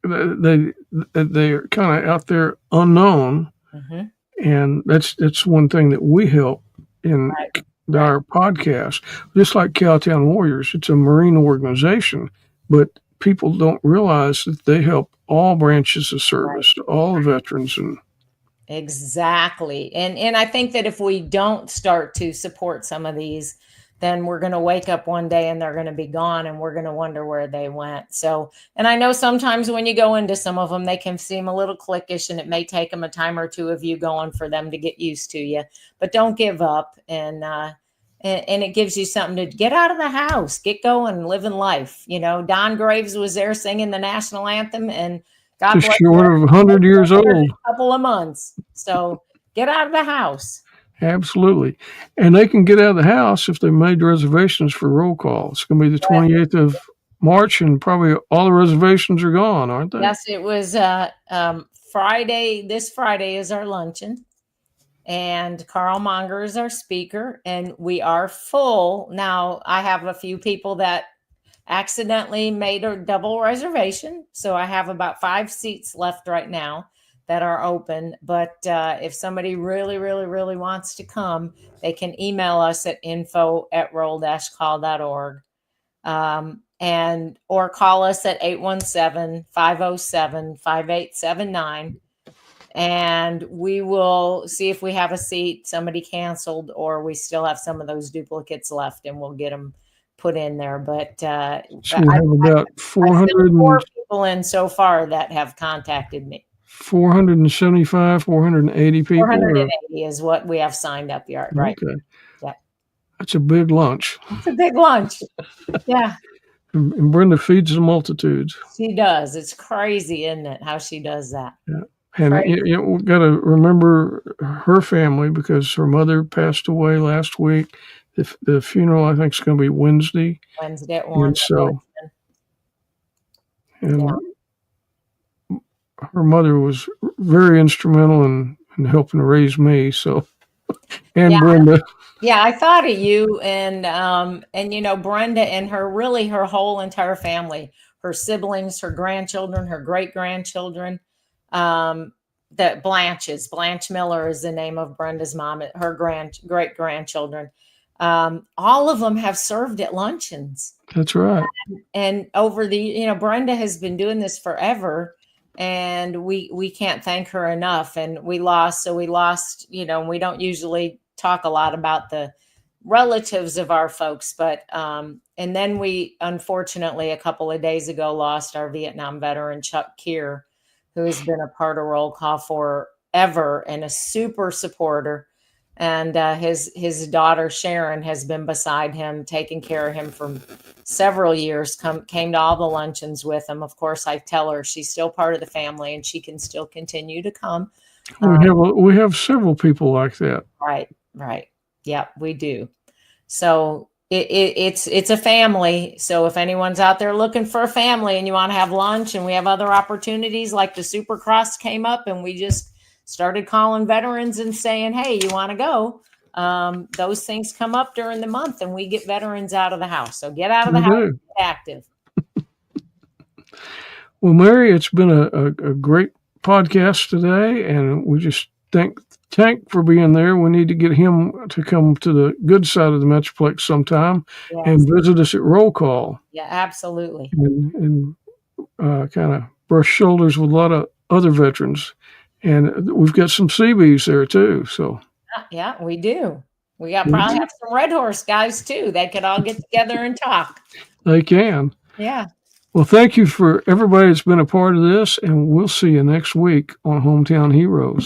they're kind of out there unknown. Mm-hmm. And that's one thing that we help in our podcast. Just like Cowtown Warriors, it's a Marine organization, but people don't realize that they help all branches of service, all the veterans. Exactly. And I think that if we don't start to support some of these, then we're going to wake up one day and they're going to be gone, and we're going to wonder where they went. So, and I know sometimes when you go into some of them, they can seem a little cliquish, and it may take them a time or two of you going for them to get used to you, but don't give up. And it gives you something to get out of the house, get going, living life. Don Graves was there singing the national anthem, and God bless short of 100 years old, a couple of months. So get out of the house. Absolutely. And they can get out of the house if they made reservations for roll call. It's going to be the 28th of March, and probably all the reservations are gone, aren't they? Yes, it was Friday. This Friday is our luncheon, and Carl Monger is our speaker, and we are full. Now, I have a few people that accidentally made a double reservation, so I have about 5 seats left right now that are open. But if somebody really, really, really wants to come, they can email us at info@roll-call.org, or call us at 817-507-5879. And we will see if we have a seat, somebody canceled, or we still have some of those duplicates left, and we'll get them put in there. But so we have about 404 people in so far that have contacted me. 475, 480 people? 480 is what we have signed up yet, right? Okay. Yeah. That's a big lunch. It's a big lunch. Yeah. And Brenda feeds the multitudes. She does. It's crazy, isn't it, how she does that? Yeah. And we've got to remember her family, because her mother passed away last week. The funeral, I think, is going to be Wednesday. Wednesday at 1. And her mother was very instrumental in helping raise me. So, and Brenda. Yeah, I thought of you, and Brenda and her whole entire family, her siblings, her grandchildren, her great grandchildren. That Blanche Miller is the name of Brenda's mom. Her great grandchildren. All of them have served at luncheons. That's right. And over Brenda has been doing this forever, and we can't thank her enough. And we lost, we don't usually talk a lot about the relatives of our folks, but, and then we, unfortunately, a couple of days ago, lost our Vietnam veteran, Chuck Keir, who has been a part of roll call ever and a super supporter. And his daughter Sharon has been beside him, taking care of him for several years. Came to all the luncheons with him. Of course, I tell her she's still part of the family and she can still continue to come. We have several people like that. Right. Yeah, we do. So it's a family. So if anyone's out there looking for a family and you want to have lunch, and we have other opportunities like the Supercross came up, and we just started calling veterans and saying, hey, you want to go? Those things come up during the month and we get veterans out of the house. So get out of the house and get active. Well, Mary, it's been a great podcast today, and we just thank Tank for being there. We need to get him to come to the good side of the Metroplex sometime and visit us at roll call. Yeah, absolutely. And kind of brush shoulders with a lot of other veterans. And we've got some CBs there too. So yeah, we do. We got probably have some Red Horse guys too. They could all get together and talk. They can. Yeah. Well, thank you for everybody that's been a part of this, and we'll see you next week on Hometown Heroes.